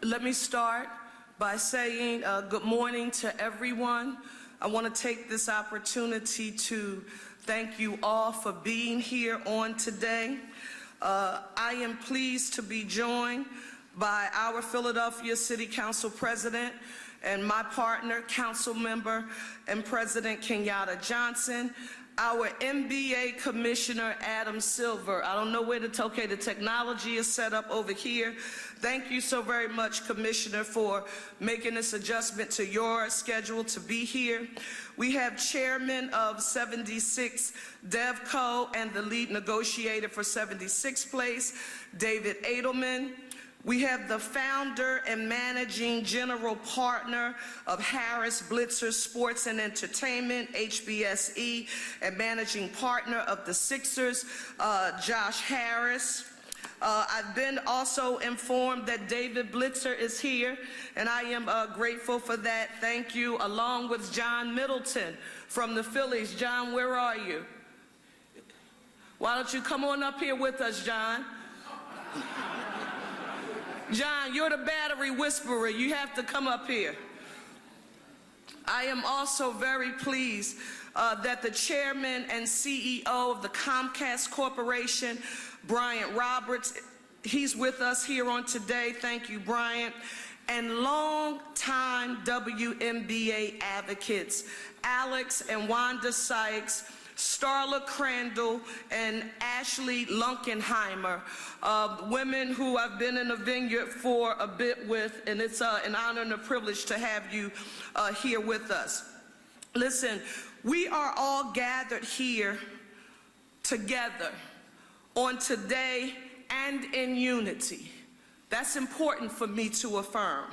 Let me start by saying good morning to everyone. I want to take this opportunity to thank you all for being here on today. I am pleased to be joined by our Philadelphia City Council President and my partner, Council Member and President Kenyatta Johnson, our NBA Commissioner, Adam Silver. I don't know where the technology is set up over here. Thank you so very much, Commissioner, for making this adjustment to your schedule to be here. We have Chairman of 76 DevCo and the lead negotiator for 76th Place, David Edelman. We have the founder and managing general partner of Harris Blitzer Sports and Entertainment, HBSE, and managing partner of the Sixers, Josh Harris. I've been also informed that David Blitzer is here, and I am grateful for that. Thank you, along with John Middleton from the Phillies. John, where are you? Why don't you come on up here with us, John? John, you're the battery whisperer. You have to come up here. I am also very pleased that the chairman and CEO of the Comcast Corporation, Bryant Roberts, he's with us here on today. Thank you, Bryant. And long-time WNBA advocates, Alex and Wanda Sykes, Starla Crandall, and Ashley Lunkenheimer, women who I've been in the vineyard for a bit with, and it's an honor and a privilege to have you here with us. Listen, we are all gathered here together on today and in unity. That's important for me to affirm,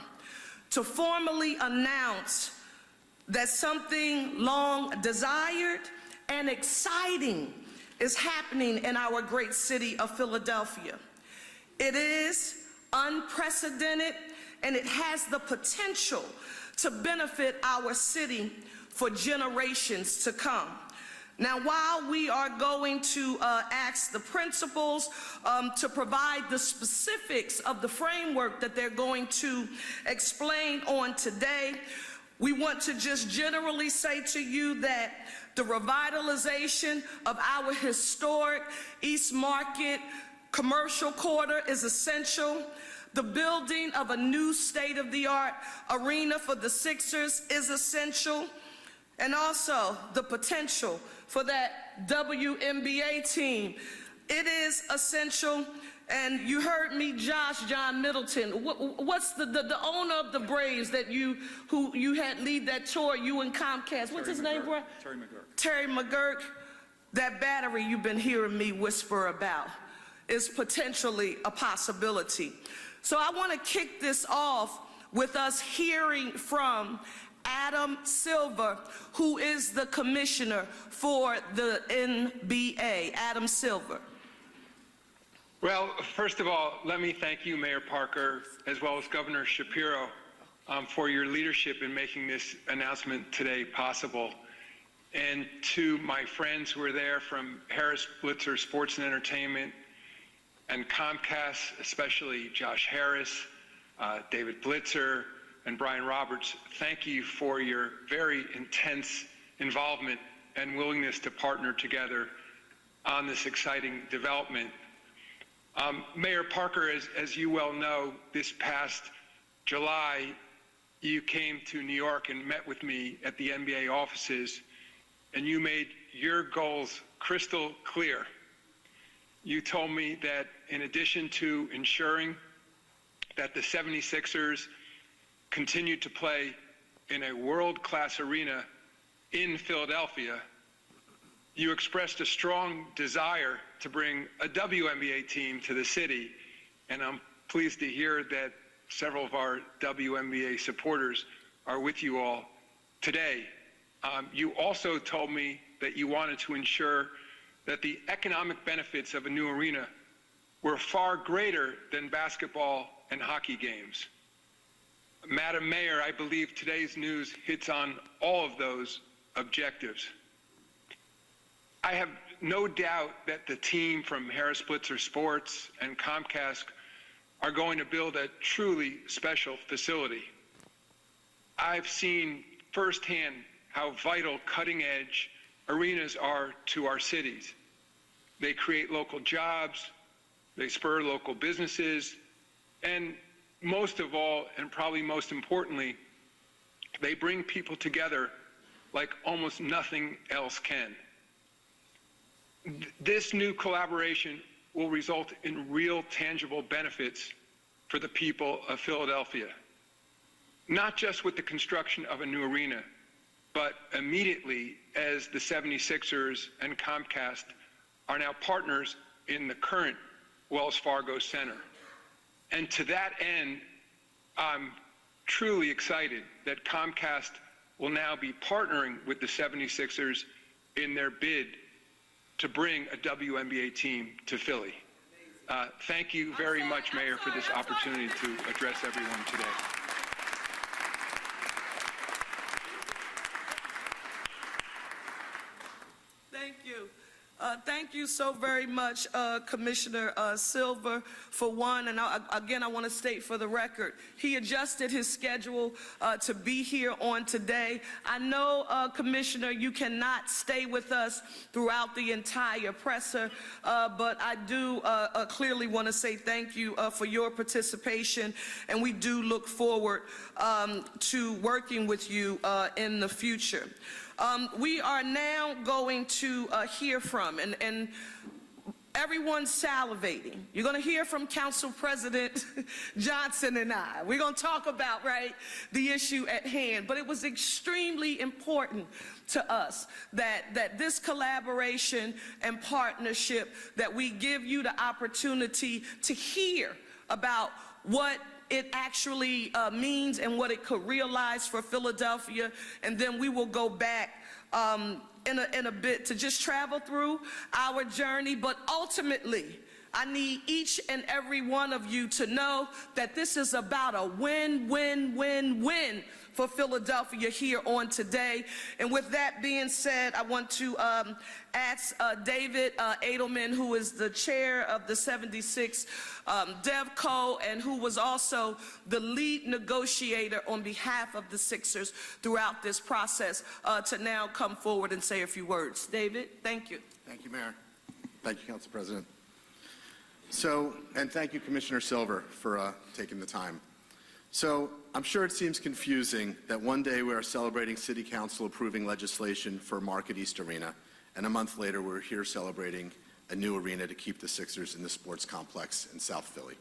to formally announce that something long desired and exciting is happening in our great city of Philadelphia. It is unprecedented, and it has the potential to benefit our city for generations to come. Now, while we are going to ask the principals to provide the specifics of the framework that they're going to explain on today, we want to just generally say to you that the revitalization of our historic East Market commercial quarter is essential. The building of a new state-of-the-art arena for the Sixers is essential. And also the potential for that WNBA team. It is essential. And you heard me, John Middleton. What's the owner of the Braves that who you had lead that tour, you and Comcast? What's his name, bro? Terry McGurk. Terry McGurk. That battery you've been hearing me whisper about is potentially a possibility. So I want to kick this off with us hearing from Adam Silver, who is the commissioner for the NBA. Adam Silver. Well, first of all, let me thank you, Mayor Parker, as well as Governor Shapiro, for your leadership in making this announcement today possible. And to my friends who are there from Harris Blitzer Sports and Entertainment and Comcast, especially Josh Harris, David Blitzer, and Brian Roberts, thank you for your very intense involvement and willingness to partner together on this exciting development. Mayor Parker, as you well know, this past July, you came to New York and met with me at the NBA offices, and you made your goals crystal clear. You told me that in addition to ensuring that the 76ers continue to play in a world-class arena in Philadelphia, you expressed a strong desire to bring a WNBA team to the city, and I'm pleased to hear that several of our WNBA supporters are with you all today. You also told me that you wanted to ensure that the economic benefits of a new arena were far greater than basketball and hockey games. Madam Mayor, I believe today's news hits on all of those objectives. I have no doubt that the team from Harris Blitzer Sports and Comcast are going to build a truly special facility. I've seen firsthand how vital cutting-edge arenas are to our cities. They create local jobs, they spur local businesses, and most of all, and probably most importantly, they bring people together like almost nothing else can. This new collaboration will result in real tangible benefits for the people of Philadelphia, not just with the construction of a new arena, but immediately as the 76ers and Comcast are now partners in the current Wells Fargo Center. And to that end, I'm truly excited that Comcast will now be partnering with the 76ers in their bid to bring a WNBA team to Philly. Thank you very much, Mayor, for this opportunity to address everyone today. Thank you. Thank you so very much, Commissioner Silver, for one. And again, I want to state for the record, he adjusted his schedule to be here on today. I know, Commissioner, you cannot stay with us throughout the entire presser, but I do clearly want to say thank you for your participation, and we do look forward to working with you in the future. We are now going to hear from, and everyone's salivating. You're going to hear from Council President Johnson and I. We're going to talk about, right, the issue at hand. But it was extremely important to us that this collaboration and partnership, that we give you the opportunity to hear about what it actually means and what it could realize for Philadelphia, and then we will go back in a bit to just travel through our journey. But ultimately, I need each and every one of you to know that this is about a win-win-win-win for Philadelphia here on today. And with that being said, I want to ask David Edelman, who is the chair of the 76 DevCo and who was also the lead negotiator on behalf of the Sixers throughout this process, to now come forward and say a few words. David, thank you. Thank you, Mayor. Thank you, Council President. And thank you, Commissioner Silver, for taking the time. So, I'm sure it seems confusing that one day we are celebrating City Council approving legislation for Market East Arena, and a month later we're here celebrating a new arena to keep the Sixers in the sports complex in South Philly.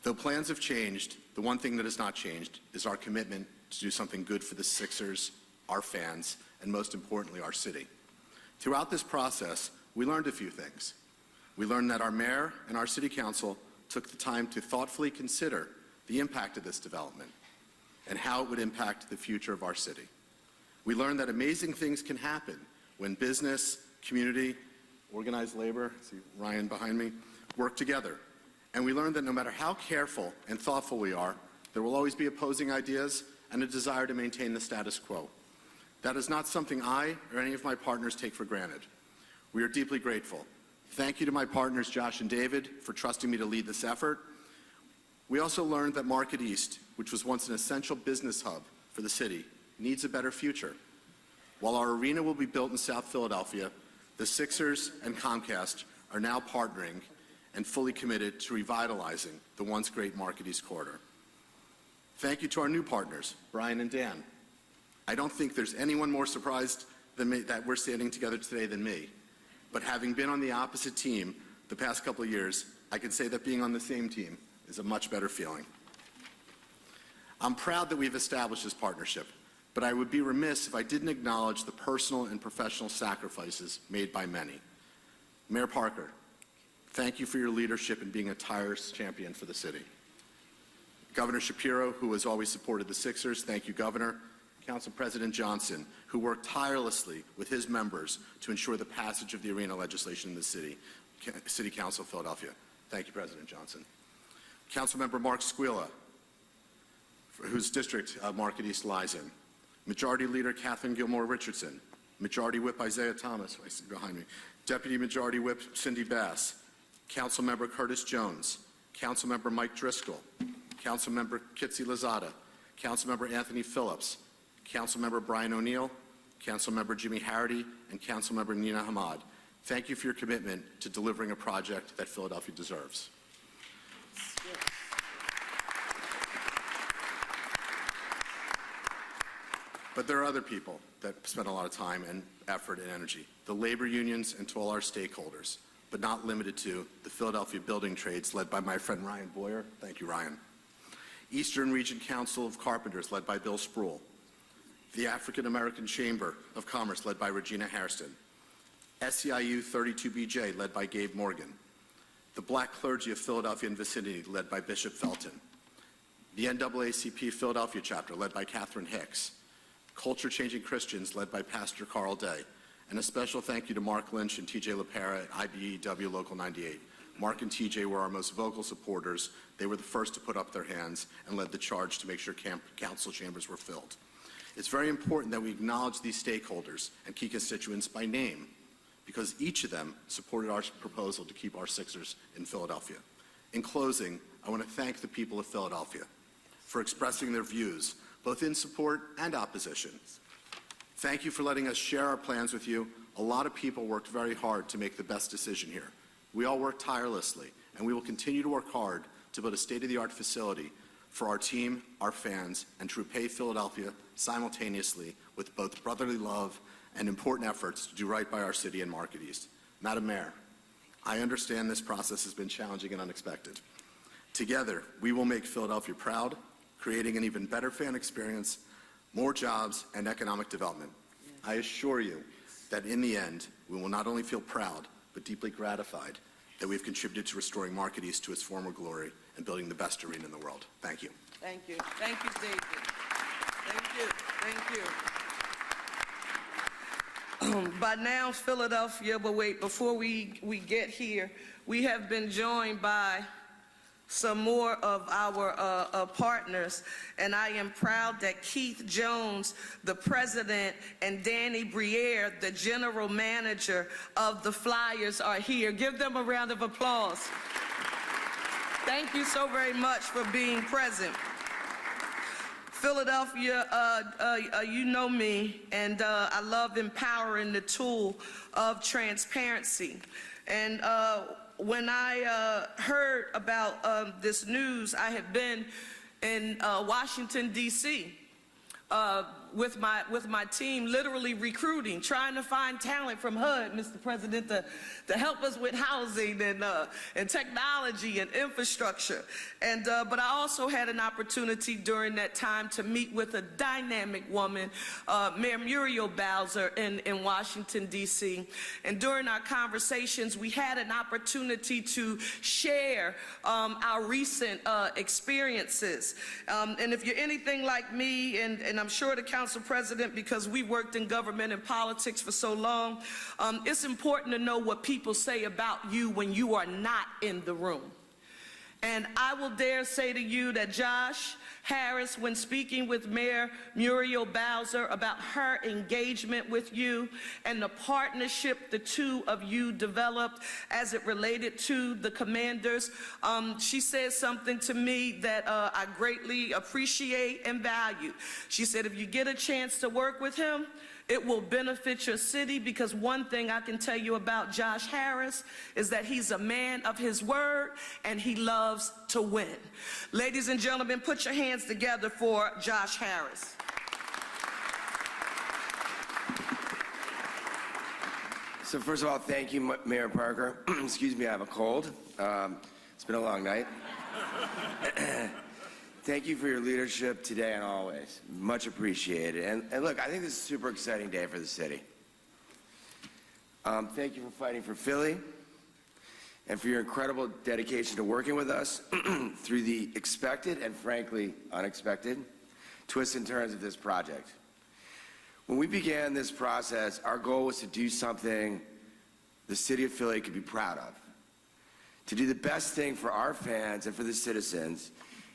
Though plans have changed, the one thing that has not changed is our commitment to do something good for the Sixers, our fans, and most importantly, our city. Throughout this process, we learned a few things. We learned that our mayor and our city council took the time to thoughtfully consider the impact of this development and how it would impact the future of our city. We learned that amazing things can happen when business, community, organized labor, see Ryan behind me, work together. And we learned that no matter how careful and thoughtful we are, there will always be opposing ideas and a desire to maintain the status quo. That is not something I or any of my partners take for granted. We are deeply grateful. Thank you to my partners, Josh and David, for trusting me to lead this effort. We also learned that Market East, which was once an essential business hub for the city, needs a better future. While our arena will be built in South Philadelphia, the Sixers and Comcast are now partnering and fully committed to revitalizing the once great Market East corridor. Thank you to our new partners, Brian and Dan. I don't think there's anyone more surprised than me that we're standing together today than me. But having been on the opposite team the past couple of years, I can say that being on the same team is a much better feeling. I'm proud that we've established this partnership, but I would be remiss if I didn't acknowledge the personal and professional sacrifices made by many. Mayor Parker, thank you for your leadership in being a tireless champion for the city. Governor Shapiro, who has always supported the Sixers, thank you, Governor. Council President Johnson, who worked tirelessly with his members to ensure the passage of the arena legislation in the City Council of Philadelphia. Thank you, President Johnson. Councilmember Mark Squilla, whose district Market East lies in. Majority Leader Catherine Gilmore Richardson. Majority Whip Isaiah Thomas, behind me. Deputy Majority Whip Cindy Bass. Councilmember Curtis Jones. Councilmember Mike Driscoll, Councilmember Kitsy Lozada, Councilmember Anthony Phillips, Councilmember Brian O'Neill, Councilmember Jimmy Harity, and Councilmember Nina Hamad. Thank you for your commitment to delivering a project that Philadelphia deserves. But there are other people that spend a lot of time and effort and energy. The labor unions and to all our stakeholders, but not limited to the Philadelphia building trades led by my friend Ryan Boyer. Thank you, Ryan. Eastern Region Council of Carpenters led by Bill Spruill. The African American Chamber of Commerce led by Regina Hairston. SEIU 32BJ led by Gabe Morgan. The Black Clergy of Philadelphia and vicinity led by Bishop Felton. The NAACP Philadelphia chapter led by Catherine Hicks. Culture Changing Christians led by Pastor Carl Day. And a special thank you to Mark Lynch and TJ LaPera at IBEW Local 98. Mark and TJ were our most vocal supporters. They were the first to put up their hands and led the charge to make sure council chambers were filled. It's very important that we acknowledge these stakeholders and key constituents by name, because each of them supported our proposal to keep our Sixers in Philadelphia. In closing, I want to thank the people of Philadelphia for expressing their views, both in support and opposition. Thank you for letting us share our plans with you. A lot of people worked very hard to make the best decision here. We all worked tirelessly, and we will continue to work hard to build a state-of-the-art facility for our team, our fans, and to repay Philadelphia simultaneously with both brotherly love and important efforts to do right by our city and Market East. Madam Mayor, I understand this process has been challenging and unexpected. Together, we will make Philadelphia proud, creating an even better fan experience, more jobs, and economic development. I assure you that in the end, we will not only feel proud, but deeply gratified that we've contributed to restoring Market East to its former glory and building the best arena in the world. Thank you. Thank you. Thank you, David. Thank you. Thank you. By now, Philadelphia, but wait, before we get here, we have been joined by some more of our partners, and I am proud that Keith Jones, the president, and Danny Briere, the general manager of the Flyers, are here. Give them a round of applause. Thank you so very much for being present. Philadelphia, you know me, and I love empowering the tool of transparency. And when I heard about this news, I had been in Washington, D.C. With my team, literally recruiting, trying to find talent from HUD, Mr. President, to help us with housing and technology and infrastructure. And but I also had an opportunity during that time to meet with a dynamic woman, Mayor Muriel Bowser in Washington, D.C. And during our conversations, we had an opportunity to share our recent experiences. And if you're anything like me, and I'm sure the Council President, because we worked in government and politics for so long, it's important to know what people say about you when you are not in the room. And I will dare say to you that Josh Harris, when speaking with Mayor Muriel Bowser about her engagement with you and the partnership the two of you developed as it related to the commanders, she said something to me that I greatly appreciate and value. She said, if you get a chance to work with him, it will benefit your city, because one thing I can tell you about Josh Harris is that he's a man of his word and he loves to win. Ladies and gentlemen, put your hands together for Josh Harris. So first of all, thank you, Mayor Parker. Excuse me, I have a cold. It's been a long night. Thank you for your leadership today and always. Much appreciated. And look, I think this is a super exciting day for the city. Thank you for fighting for Philly and for your incredible dedication to working with us through the expected and frankly unexpected twists and turns of this project. When we began this process, our goal was to do something the city of Philly could be proud of, to do the best thing for our fans and for the citizens,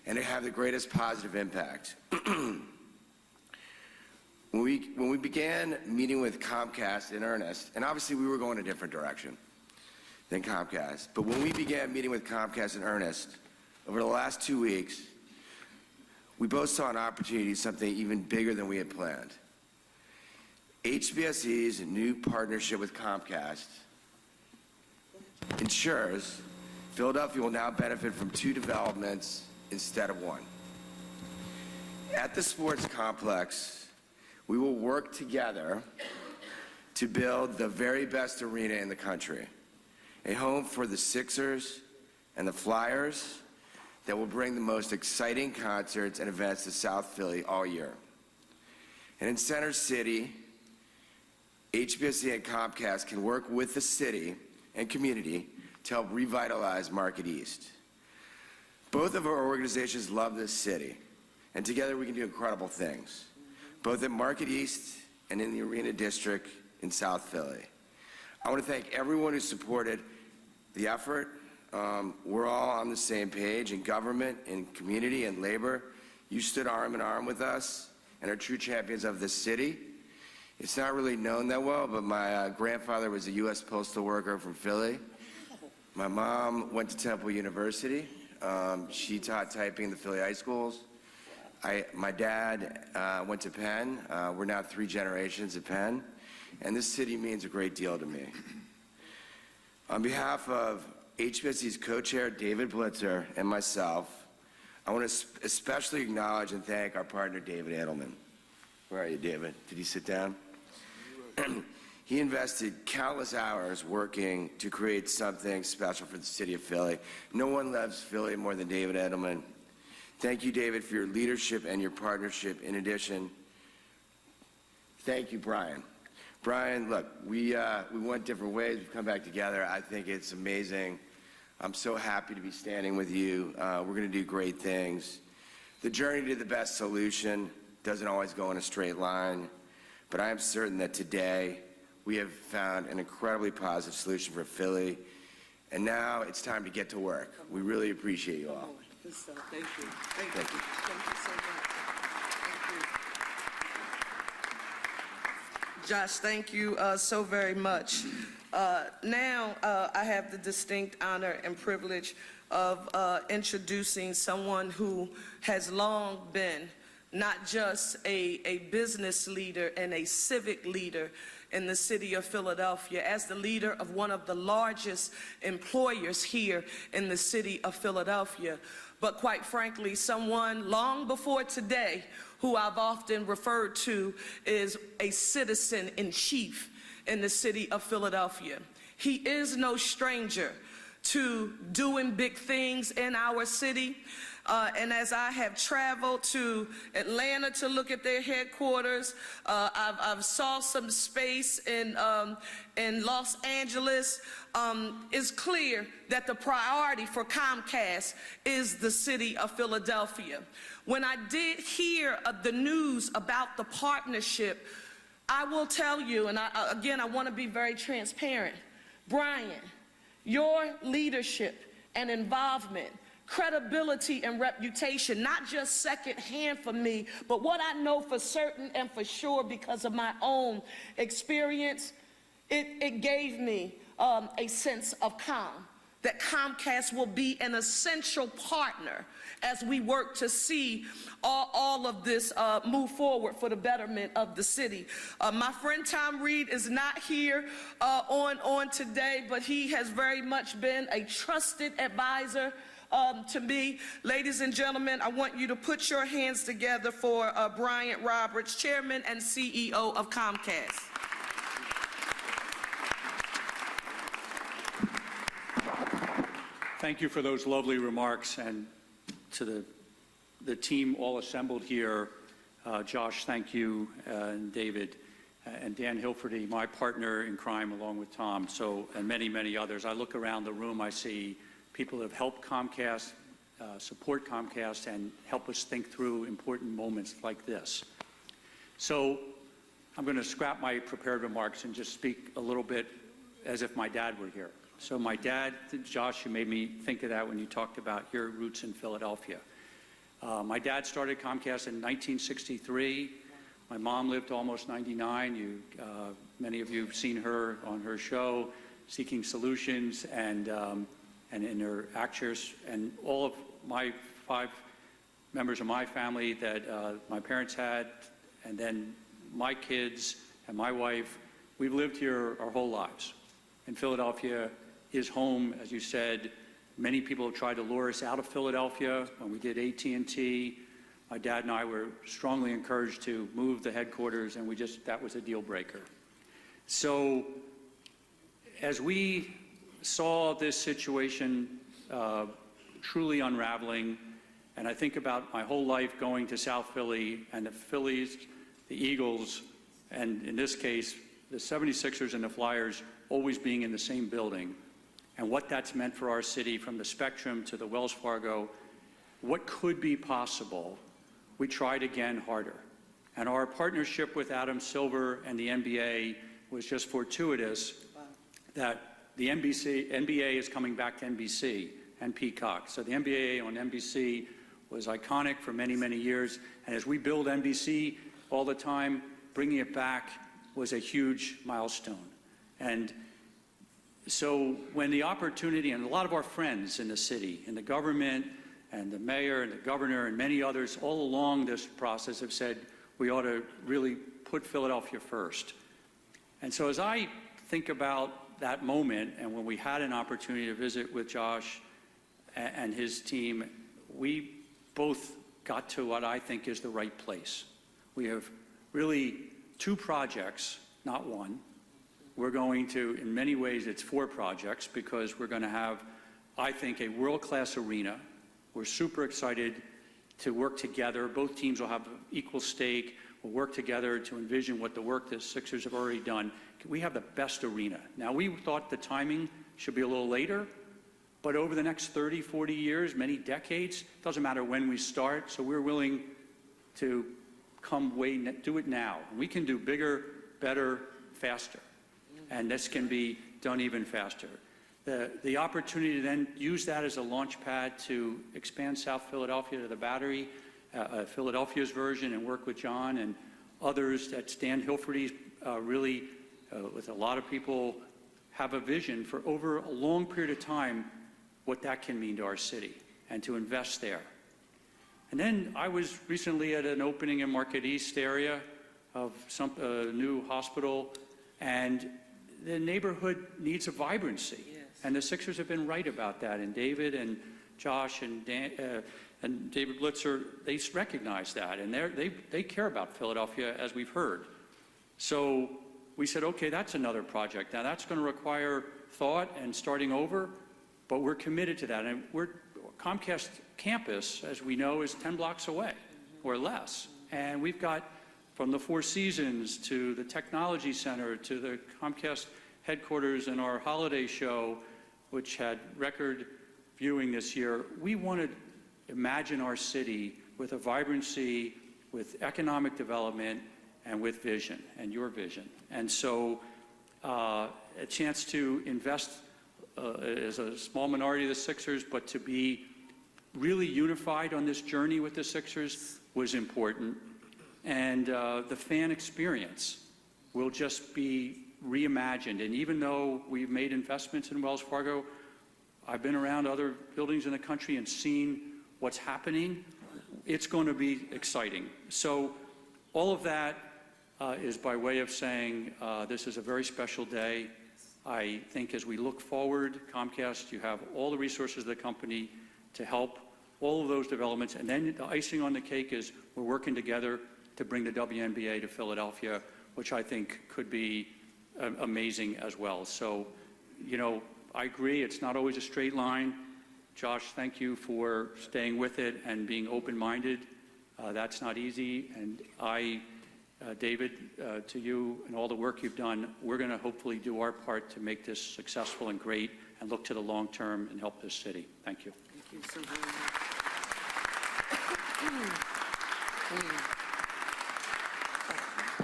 and to have the greatest positive impact. When we began meeting with Comcast in earnest, and obviously we were going a different direction than Comcast, but when we began meeting with Comcast in earnest, over the last 2 weeks, we both saw an opportunity to do something even bigger than we had planned. HBSE's new partnership with Comcast ensures Philadelphia will now benefit from 2 developments instead of 1. At the sports complex, we will work together to build the very best arena in the country, a home for the Sixers and the Flyers that will bring the most exciting concerts and events to South Philly all year. And in Center City, HBSE and Comcast can work with the city and community to help revitalize Market East. Both of our organizations love this city, and together we can do incredible things, both at Market East and in the Arena District in South Philly. I want to thank everyone who supported the effort. We're all on the same page in government, in community, and labor. You stood arm in arm with us and are true champions of this city. It's not really known that well, but my grandfather was a U.S. postal worker from Philly. My mom went to Temple University. She taught typing in the Philly high schools. My dad went to Penn. We're now 3 generations at Penn, and this city means a great deal to me. On behalf of HBSE's co-chair, David Blitzer, and myself, I want to especially acknowledge and thank our partner, David Edelman. Where are you, David? Did he sit down? He invested countless hours working to create something special for the city of Philly. No one loves Philly more than David Edelman. Thank you, David, for your leadership and your partnership. In addition, thank you, Brian. Brian, look, we went different ways. We've come back together. I think it's amazing. I'm so happy to be standing with you. We're going to do great things. The journey to the best solution doesn't always go in a straight line, but I am certain that today we have found an incredibly positive solution for Philly, and now it's time to get to work. We really appreciate you all. Thank you. Thank you. Thank you so much. Thank you. Josh, thank you so very much. Now I have the distinct honor and privilege of introducing someone who has long been not just a business leader and a civic leader in the city of Philadelphia, as the leader of one of the largest employers here in the city of Philadelphia, but quite frankly, someone long before today who I've often referred to is a citizen in chief in the city of Philadelphia. He is no stranger to doing big things in our city. And as I have traveled to Atlanta to look at their headquarters, I've saw some space in Los Angeles. It's clear that the priority for Comcast is the city of Philadelphia. When I did hear the news about the partnership, I will tell you, and again, I want to be very transparent. Brian, your leadership and involvement, credibility and reputation, not just secondhand for me, but what I know for certain and for sure because of my own experience, it gave me a sense of calm, that Comcast will be an essential partner as we work to see all of this move forward for the betterment of the city. My friend Tom Reed is not here on today, but he has very much been a trusted advisor to me. Ladies and gentlemen, I want you to put your hands together for Bryant Roberts, Chairman and CEO of Comcast. Thank you for those lovely remarks, and to the team all assembled here. Josh, thank you, and David, and Dan Hilferty, my partner in crime, along with Tom, and many, many others. I look around the room, I see people have helped Comcast, support Comcast, and help us think through important moments like this. So I'm going to scrap my prepared remarks and just speak a little bit as if my dad were here. So my dad, Josh, you made me think of that when you talked about your roots in Philadelphia. My dad started Comcast in 1963. My mom lived almost 99. Many of you have seen her on her show, Seeking Solutions, and in her actors, and all my 5 members of my family that my parents had, and then my kids and my wife. We've lived here our whole lives. And Philadelphia is home, as you said. Many people have tried to lure us out of Philadelphia. When we did AT&T, my dad and I were strongly encouraged to move the headquarters, and that was a deal breaker. So as we saw this situation truly unraveling, and I think about my whole life going to South Philly and the Phillies, the Eagles, and in this case, the 76ers and the Flyers always being in the same building, and what that's meant for our city from the Spectrum to the Wells Fargo, what could be possible, we tried again harder. And our partnership with Adam Silver and the NBA was just fortuitous. Wow. That the NBA is coming back to NBC and Peacock. So the NBA on NBC was iconic for many, many years. And as we build NBC all the time, bringing it back was a huge milestone. And so when the opportunity, and a lot of our friends in the city, in the government, and the mayor and the governor and many others all along this process have said we ought to really put Philadelphia first. And so as I think about that moment, and when we had an opportunity to visit with Josh and his team, we both got to what I think is the right place. We have really 2 projects, not one. We're going to, in many ways, it's 4 projects, because we're going to have, I think, a world-class arena. We're super excited to work together. Both teams will have equal stake. We'll work together to envision what the work the Sixers have already done. We have the best arena. Now, we thought the timing should be a little later, but over the next 30, 40 years, many decades, it doesn't matter when we start, so we're willing to do it now. We can do bigger, better, faster, and this can be done even faster. The opportunity to then use that as a launch pad to expand South Philadelphia to the Battery, Philadelphia's version, and work with John and others at Stan Hilferty's really, with a lot of people, have a vision for over a long period of time what that can mean to our city and to invest there. And then I was recently at an opening in Market East area of a new hospital, and the neighborhood needs a vibrancy. Yes. And the Sixers have been right about that. And David and Josh and David Blitzer, they recognize that. And they care about Philadelphia, as we've heard. So we said, okay, that's another project. Now that's going to require thought and starting over, but we're committed to that. And Comcast campus, as we know, is 10 blocks away or less. And we've got from the Four Seasons to the Technology Center to the Comcast headquarters and our holiday show, which had record viewing this year. We wanted to imagine our city with a vibrancy, with economic development, and with vision, and your vision. And so a chance to invest as a small minority of the Sixers, but to be really unified on this journey with the Sixers was important. And the fan experience will just be reimagined. And even though we've made investments in Wells Fargo, I've been around other buildings in the country and seen what's happening. It's going to be exciting. So all of that is by way of saying this is a very special day. I think as we look forward, Comcast, you have all the resources of the company to help all of those developments. And then the icing on the cake is we're working together to bring the WNBA to Philadelphia, which I think could be amazing as well. So, you know, I agree, it's not always a straight line. Josh, thank you for staying with it and being open-minded. That's not easy. And David, to you and all the work you've done, we're going to hopefully do our part to make this successful and great and look to the long term and help this city. Thank you. Thank you so very much.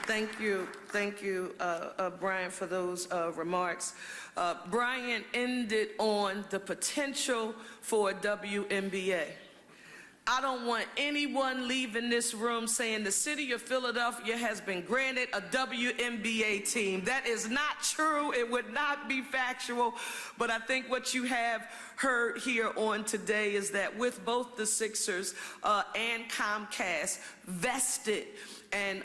Thank you, Brian, for those remarks. Brian ended on the potential for a WNBA. I don't want anyone leaving this room saying the city of Philadelphia has been granted a WNBA team. That is not true. It would not be factual. But I think what you have heard here on today is that with both the Sixers and Comcast vested and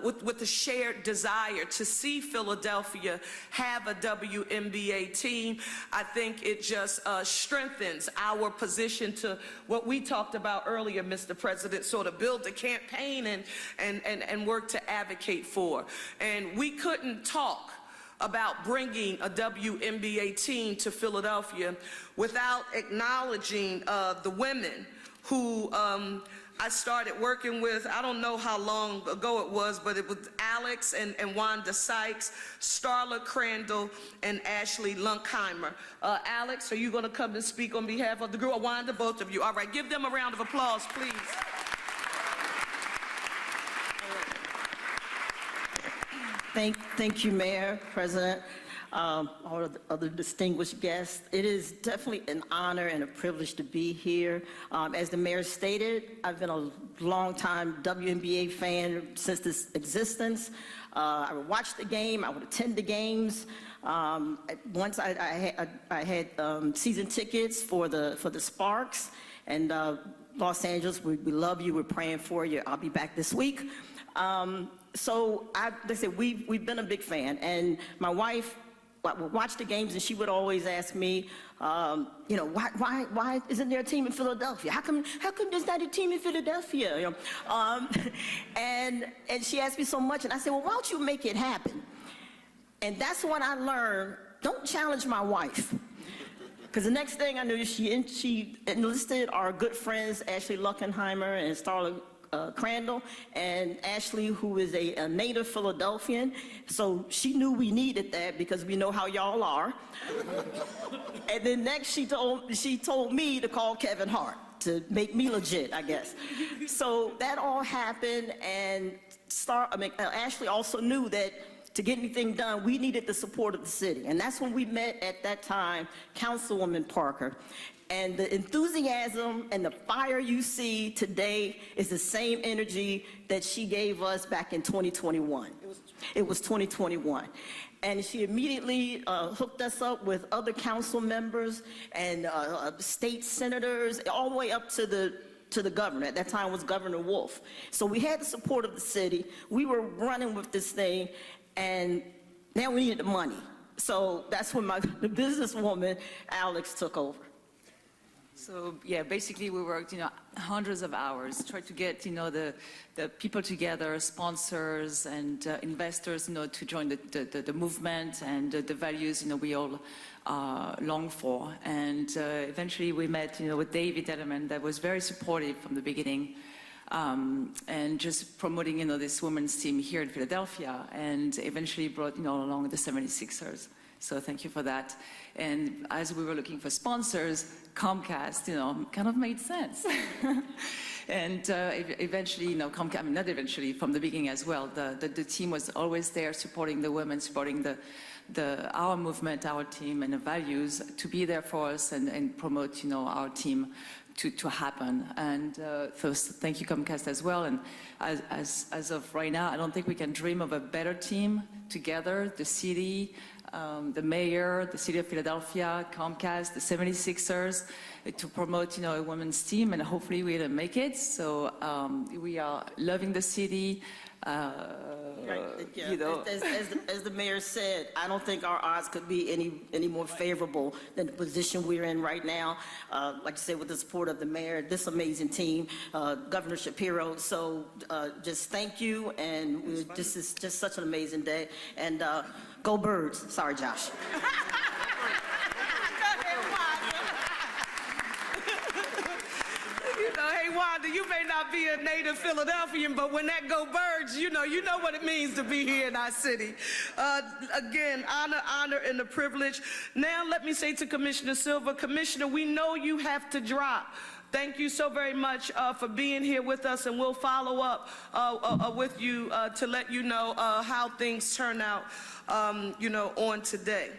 with the shared desire to see Philadelphia have a WNBA team, I think it just strengthens our position to what we talked about earlier, Mr. President, sort of build a campaign and work to advocate for. And we couldn't talk about bringing a WNBA team to Philadelphia without acknowledging the women who I started working with. I don't know how long ago it was, but it was Alex and Wanda Sykes, Starla Crandall, and Ashley Lunkheimer. Alex, are you going to come and speak on behalf of the group? Or Wanda, both of you. All right, give them a round of applause, please. Thank you, Mayor, President, all of the other distinguished guests. It is definitely an honor and a privilege to be here. As the mayor stated, I've been a long-time WNBA fan since its existence. I would watch the game, I would attend the games. Once I had season tickets for the Sparks, and Los Angeles, we love you, we're praying for you. I'll be back this week. So like I said, we've been a big fan, and my wife would watch the games, and she would always ask me, you know, why isn't there a team in Philadelphia? How come there's not a team in Philadelphia? You know, and she asked me so much, and I said, well, why don't you make it happen? And that's when I learned, don't challenge my wife. Because the next thing I knew, she enlisted our good friends, Ashley Lunkheimer and Starla Crandall, and Ashley, who is a native Philadelphian. So she knew we needed that because we know how y'all are. And then next she told me to call Kevin Hart to make me legit, I guess. So that all happened, and Ashley also knew that to get anything done, we needed the support of the city. And that's when we met at that time, Councilwoman Parker. And the enthusiasm and the fire you see today is the same energy that she gave us back in 2021. It was 2021. And she immediately hooked us up with other council members and state senators, all the way up to the governor. At that time was Governor Wolf. So we had the support of the city. We were running with this thing, and now we needed the money. So that's when the businesswoman, Alex, took over. So yeah, basically we worked, hundreds of hours, tried to get, the people together, sponsors and investors, to join the movement and the values, we all long for. And eventually we met, with David Edelman, that was very supportive from the beginning, and just promoting, this women's team here in Philadelphia, and eventually brought, along the 76ers. So thank you for that. And as we were looking for sponsors, Comcast, kind of made sense. And eventually, Comcast, not eventually, from the beginning as well, the team was always there supporting the women, supporting our movement, our team, and the values, to be there for us and promote, our team to happen. And so thank you, Comcast, as well. And as of right now, I don't think we can dream of a better team together, the city, the mayor, the city of Philadelphia, Comcast, the 76ers, to promote, a women's team, and hopefully we'll make it. So we are loving the city. Right. Yeah. As the mayor said, I don't think our odds could be any more favorable than the position we're in right now. Like I said, with the support of the mayor, this amazing team, Governor Shapiro. So just thank you, and this is just such an amazing day. And go Birds. Sorry, Josh. Hey, Wanda, you may not be a native Philadelphian, but when that go Birds, you know what it means to be here in our city. Again, honor, and a privilege. Now let me say to Commissioner Silva, Commissioner, we know you have to drop. Thank you so very much for being here with us, and we'll follow up with you to let you know how things turn out, on today.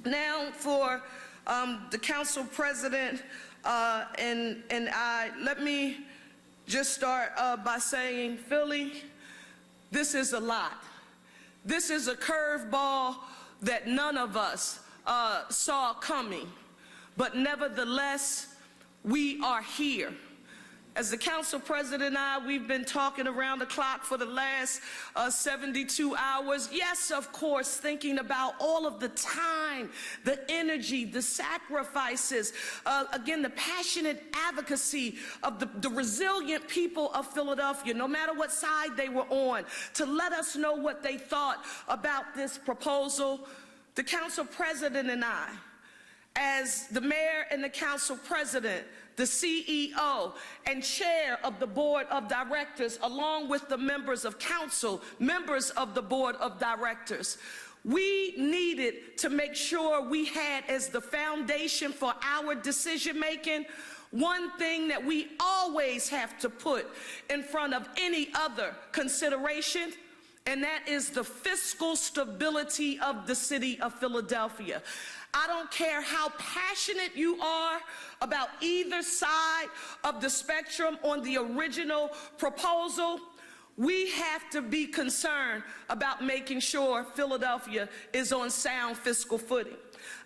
Now for the council president, Let me just start by saying, Philly, this is a lot. This is a curveball that none of us saw coming, but nevertheless, we are here. As the council president and I, we've been talking around the clock for the last 72 hours. Yes, of course, thinking about all of the time, the energy, the sacrifices, again, the passionate advocacy of the resilient people of Philadelphia, no matter what side they were on, to let us know what they thought about this proposal. The council president and I, as the mayor and the council president, the CEO and chair of the board of directors, along with the members of council, members of the board of directors, we needed to make sure we had as the foundation for our decision making one thing that we always have to put in front of any other consideration, and that is the fiscal stability of the city of Philadelphia. I don't care how passionate you are about either side of the spectrum on the original proposal, we have to be concerned about making sure Philadelphia is on sound fiscal footing.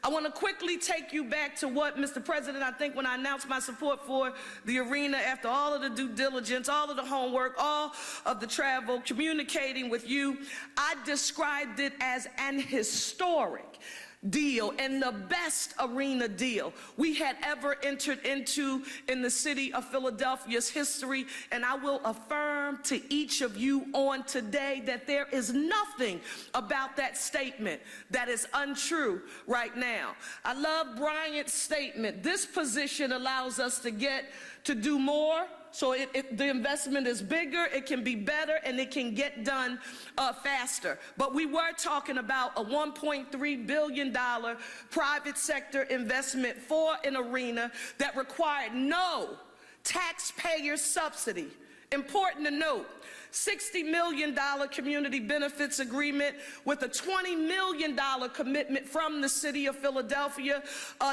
I want to quickly take you back to what, Mr. President, I think when I announced my support for the arena, after all of the due diligence, all of the homework, all of the travel, communicating with you, I described it as an historic deal and the best arena deal we had ever entered into in the city of Philadelphia's history. And I will affirm to each of you on today that there is nothing about that statement that is untrue right now. I love Bryant's statement. This position allows us to do more. So the investment is bigger, it can be better, and it can get done faster. But we were talking about a $1.3 billion private sector investment for an arena that required no taxpayer subsidy. Important to note, $60 million community benefits agreement with a $20 million commitment from the city of Philadelphia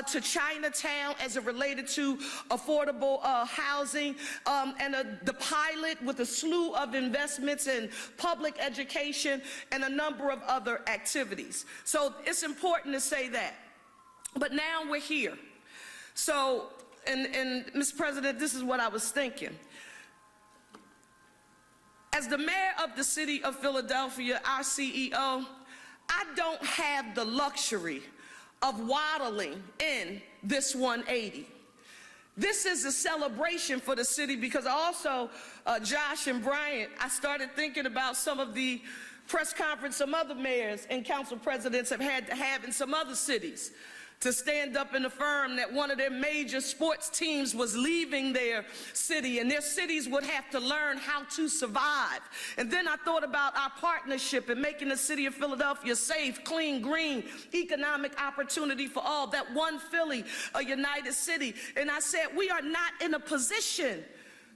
to Chinatown as it related to affordable housing, and the pilot with a slew of investments in public education and a number of other activities. So it's important to say that. But now we're here. So, and Mr. President, this is what I was thinking. As the mayor of the city of Philadelphia, our CEO, I don't have the luxury of waddling in this 180. This is a celebration for the city because also, Josh and Bryant, I started thinking about some of the press conference some other mayors and council presidents have had to have in some other cities to stand up and affirm that one of their major sports teams was leaving their city and their cities would have to learn how to survive. And then I thought about our partnership in making the city of Philadelphia safe, clean, green, economic opportunity for all, that one Philly, a united city. And I said, we are not in a position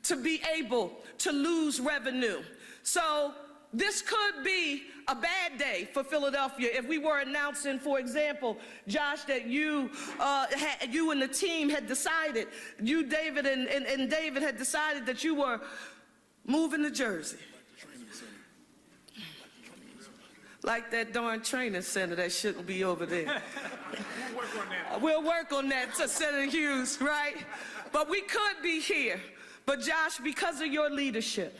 to be able to lose revenue. So this could be a bad day for Philadelphia if we were announcing, for example, Josh, that you and the team had decided, you, David, and David had decided that you were moving to Jersey. Like that darn training center that shouldn't be over there. We'll work on that. We'll work on that, Senator Hughes, right? But we could be here. But Josh, because of your leadership,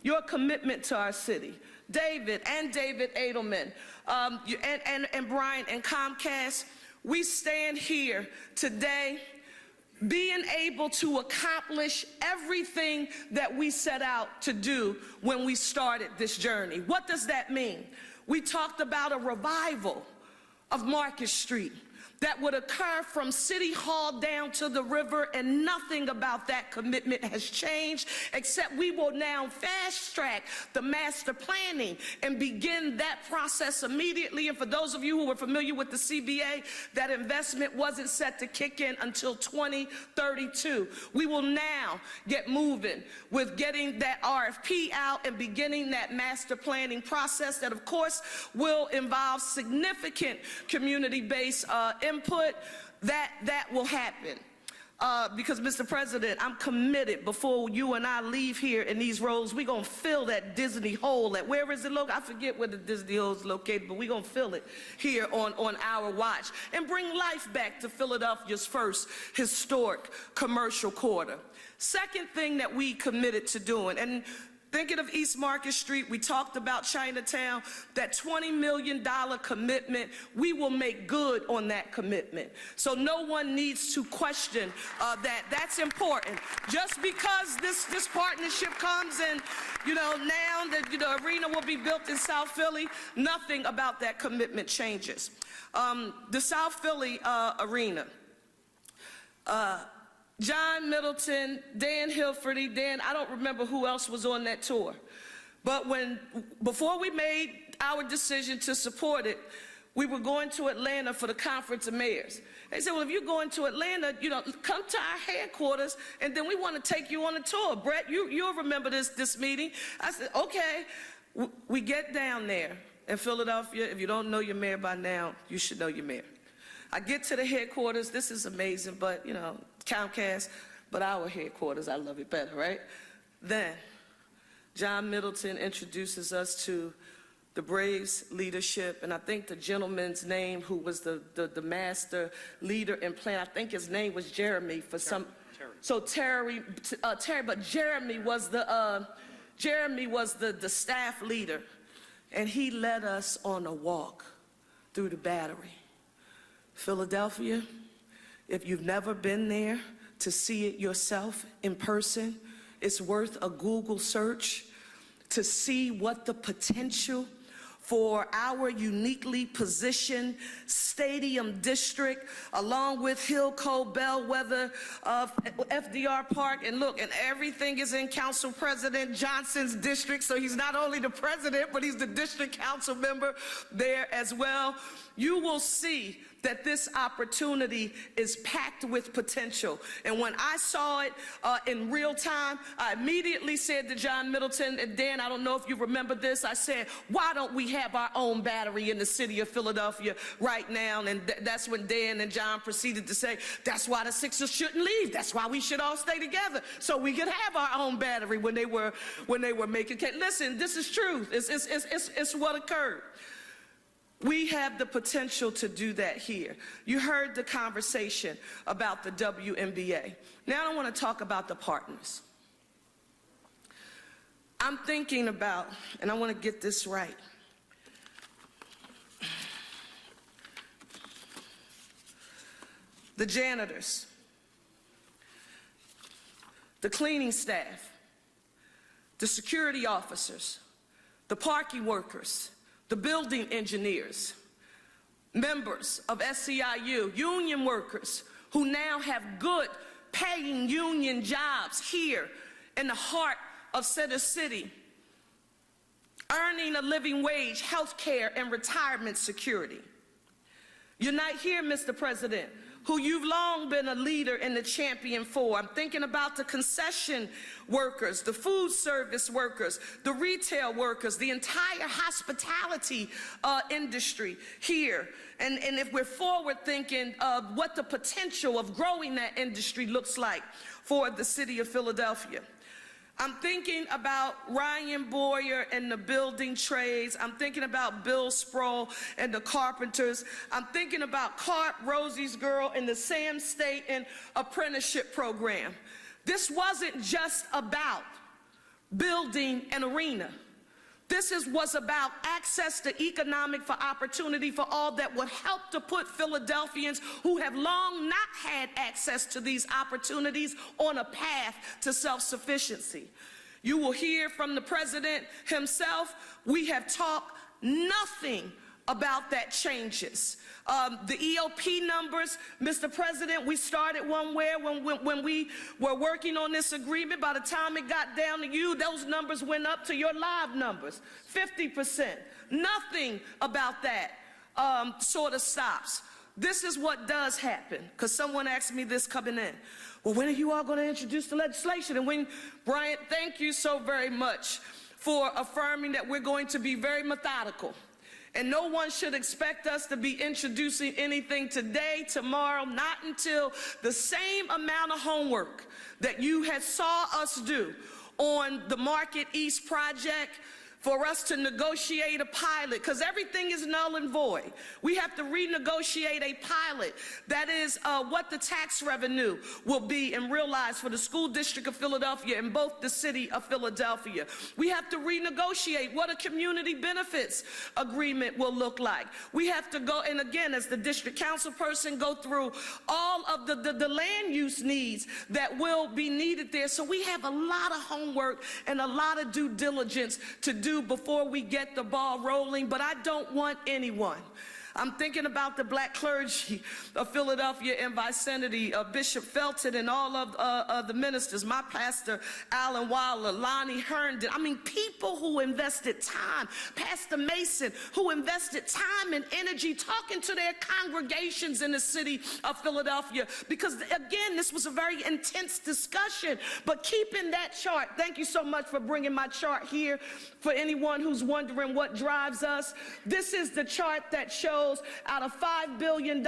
your commitment to our city, David Edelman, and Brian and Comcast, we stand here today being able to accomplish everything that we set out to do when we started this journey. What does that mean? We talked about a revival of Market Street that would occur from City Hall down to the river, and nothing about that commitment has changed, except we will now fast-track the master planning and begin that process immediately. And for those of you who were familiar with the CBA, that investment wasn't set to kick in until 2032. We will now get moving with getting that RFP out and beginning that master planning process that, of course, will involve significant community-based input. That will happen. because, Mr. President, I'm committed before you and I leave here in these roles, we're going to fill that Disney hole. Where is it located? I forget where the Disney hole is located, but we're going to fill it here on our watch and bring life back to Philadelphia's first historic commercial quarter. Second thing that we committed to doing, and thinking of East Market Street, we talked about Chinatown, that $20 million commitment, we will make good on that commitment. So no one needs to question that. That's important. Just because this partnership comes and, now that the arena will be built in South Philly, nothing about that commitment changes. The South Philly arena. John Middleton, Dan Hilferty, I don't remember who else was on that tour. But before we made our decision to support it, we were going to Atlanta for the Conference of Mayors. They said, well, if you're going to Atlanta, come to our headquarters, and then we want to take you on a tour. Brett, you'll remember this meeting. I said, okay. We get down there in Philadelphia. If you don't know your mayor by now, you should know your mayor. I get to the headquarters. This is amazing, but, Comcast, but our headquarters, I love it better, right? Then, John Middleton introduces us to the Braves leadership, and I think the gentleman's name who was the master leader and plan, I think his name was Jeremy for some. Terry. So Terry, but Jeremy was the staff leader, and he led us on a walk through the Battery. Philadelphia, if you've never been there to see it yourself in person, it's worth a Google search to see what the potential for our uniquely positioned stadium district, along with Hillco, Bellwether, FDR Park, and look, and everything is in Council President Johnson's district, so he's not only the president, but he's the district council member there as well. You will see that this opportunity is packed with potential. And when I saw it in real time, I immediately said to John Middleton, and Dan, I don't know if you remember this, I said, why don't we have our own Battery in the city of Philadelphia right now? And that's when Dan and John proceeded to say, that's why the Sixers shouldn't leave. That's why we should all stay together, so we could have our own Battery when they were making. Listen, this is truth. It's what occurred. We have the potential to do that here. You heard the conversation about the WNBA. Now I want to talk about the partners. I'm thinking about, and I want to get this right, the janitors, the cleaning staff, the security officers, the parking workers, the building engineers, members of SEIU, union workers who now have good paying union jobs here in the heart of Center City, earning a living wage, health care, and retirement security. You're not here, Mr. President, who you've long been a leader and a champion for. I'm thinking about the concession workers, the food service workers, the retail workers, the entire hospitality industry here. And if we're forward thinking of what the potential of growing that industry looks like for the city of Philadelphia. I'm thinking about Ryan Boyer and the building trades. I'm thinking about Bill Sproul and the carpenters. I'm thinking about Cart Rosie's Girl and the Sam Staten apprenticeship program. This wasn't just about building an arena. This was about access to economic opportunity for all that would help to put Philadelphians who have long not had access to these opportunities on a path to self-sufficiency. You will hear from the president himself, we have talked nothing about that changes. The EOP numbers, Mr. President, we started when we were working on this agreement. By the time it got down to you, those numbers went up to your live numbers, 50%. Nothing about that sort of stops. This is what does happen, because someone asked me this coming in. Well, when are you all going to introduce the legislation? And when, Bryant, thank you so very much for affirming that we're going to be very methodical And no one should expect us to be introducing anything today, tomorrow, not until the same amount of homework that you had saw us do on the Market East project, for us to negotiate a pilot, because everything is null and void. We have to renegotiate a pilot. That is what the tax revenue will be and realize for the school district of Philadelphia and both the city of Philadelphia. We have to renegotiate what a community benefits agreement will look like. We have to go, and again, as the district council person, go through all of the land use needs that will be needed there. So we have a lot of homework and a lot of due diligence to do before we get the ball rolling, but I don't want anyone. I'm thinking about the black clergy of Philadelphia and vicinity, Bishop Felton and all of the ministers, my pastor, Alan Wilder, Lonnie Herndon. I mean, people who invested time, Pastor Mason, who invested time and energy talking to their congregations in the city of Philadelphia, because again, this was a very intense discussion. But keeping that chart, thank you so much for bringing my chart here. For anyone who's wondering what drives us, this is the chart that shows out of $5 billion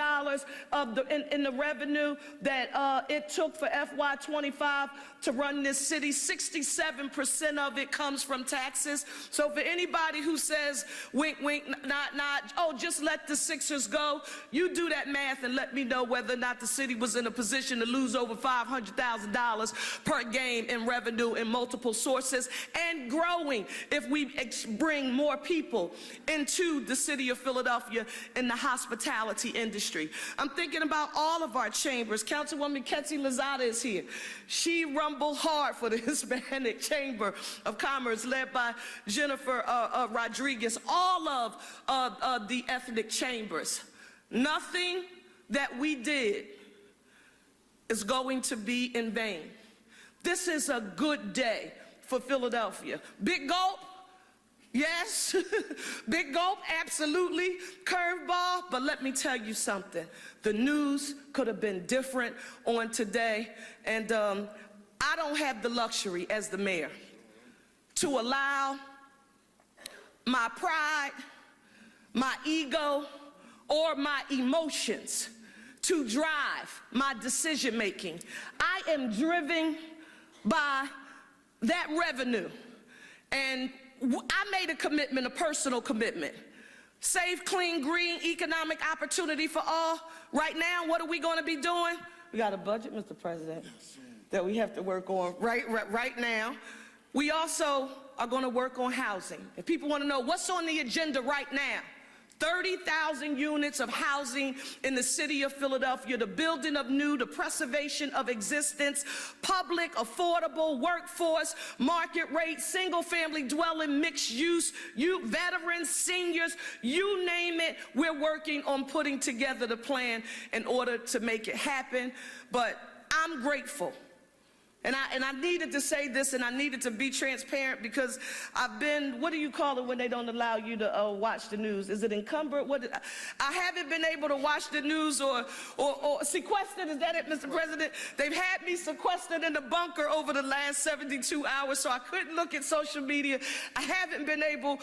of in the revenue that it took for FY25 to run this city, 67% of it comes from taxes. So for anybody who says, wink, wink, nod, nod, oh, just let the Sixers go, you do that math and let me know whether or not the city was in a position to lose over $500,000 per game in revenue in multiple sources, and growing if we bring more people into the city of Philadelphia in the hospitality industry. I'm thinking about all of our chambers. Councilwoman Ketsi Lozada is here. She rumbled hard for the Hispanic Chamber of Commerce led by Jennifer Rodriguez, all of the ethnic chambers. Nothing that we did is going to be in vain. This is a good day for Philadelphia. Big gulp? Yes. Big gulp? Absolutely. Curveball? But let me tell you something. The news could have been different on today. And I don't have the luxury as the mayor to allow my pride, my ego, or my emotions to drive my decision making. I am driven by that revenue. And I made a commitment, a personal commitment. Safe, clean, green, economic opportunity for all. Right now, what are we going to be doing? We got a budget, Mr. President, that we have to work on right now. We also are going to work on housing. If people want to know what's on the agenda right now, 30,000 units of housing in the city of Philadelphia, the building of new, the preservation of existence, public, affordable, workforce, market rate, single-family dwelling, mixed use, veterans, seniors, you name it, we're working on putting together the plan in order to make it happen. But I'm grateful. And I needed to say this, and I needed to be transparent, because I've been, what do you call it when they don't allow you to watch the news? Is it encumbered? I haven't been able to watch the news or sequestered, is that it, Mr. President? They've had me sequestered in the bunker over the last 72 hours, so I couldn't look at social media. I haven't been able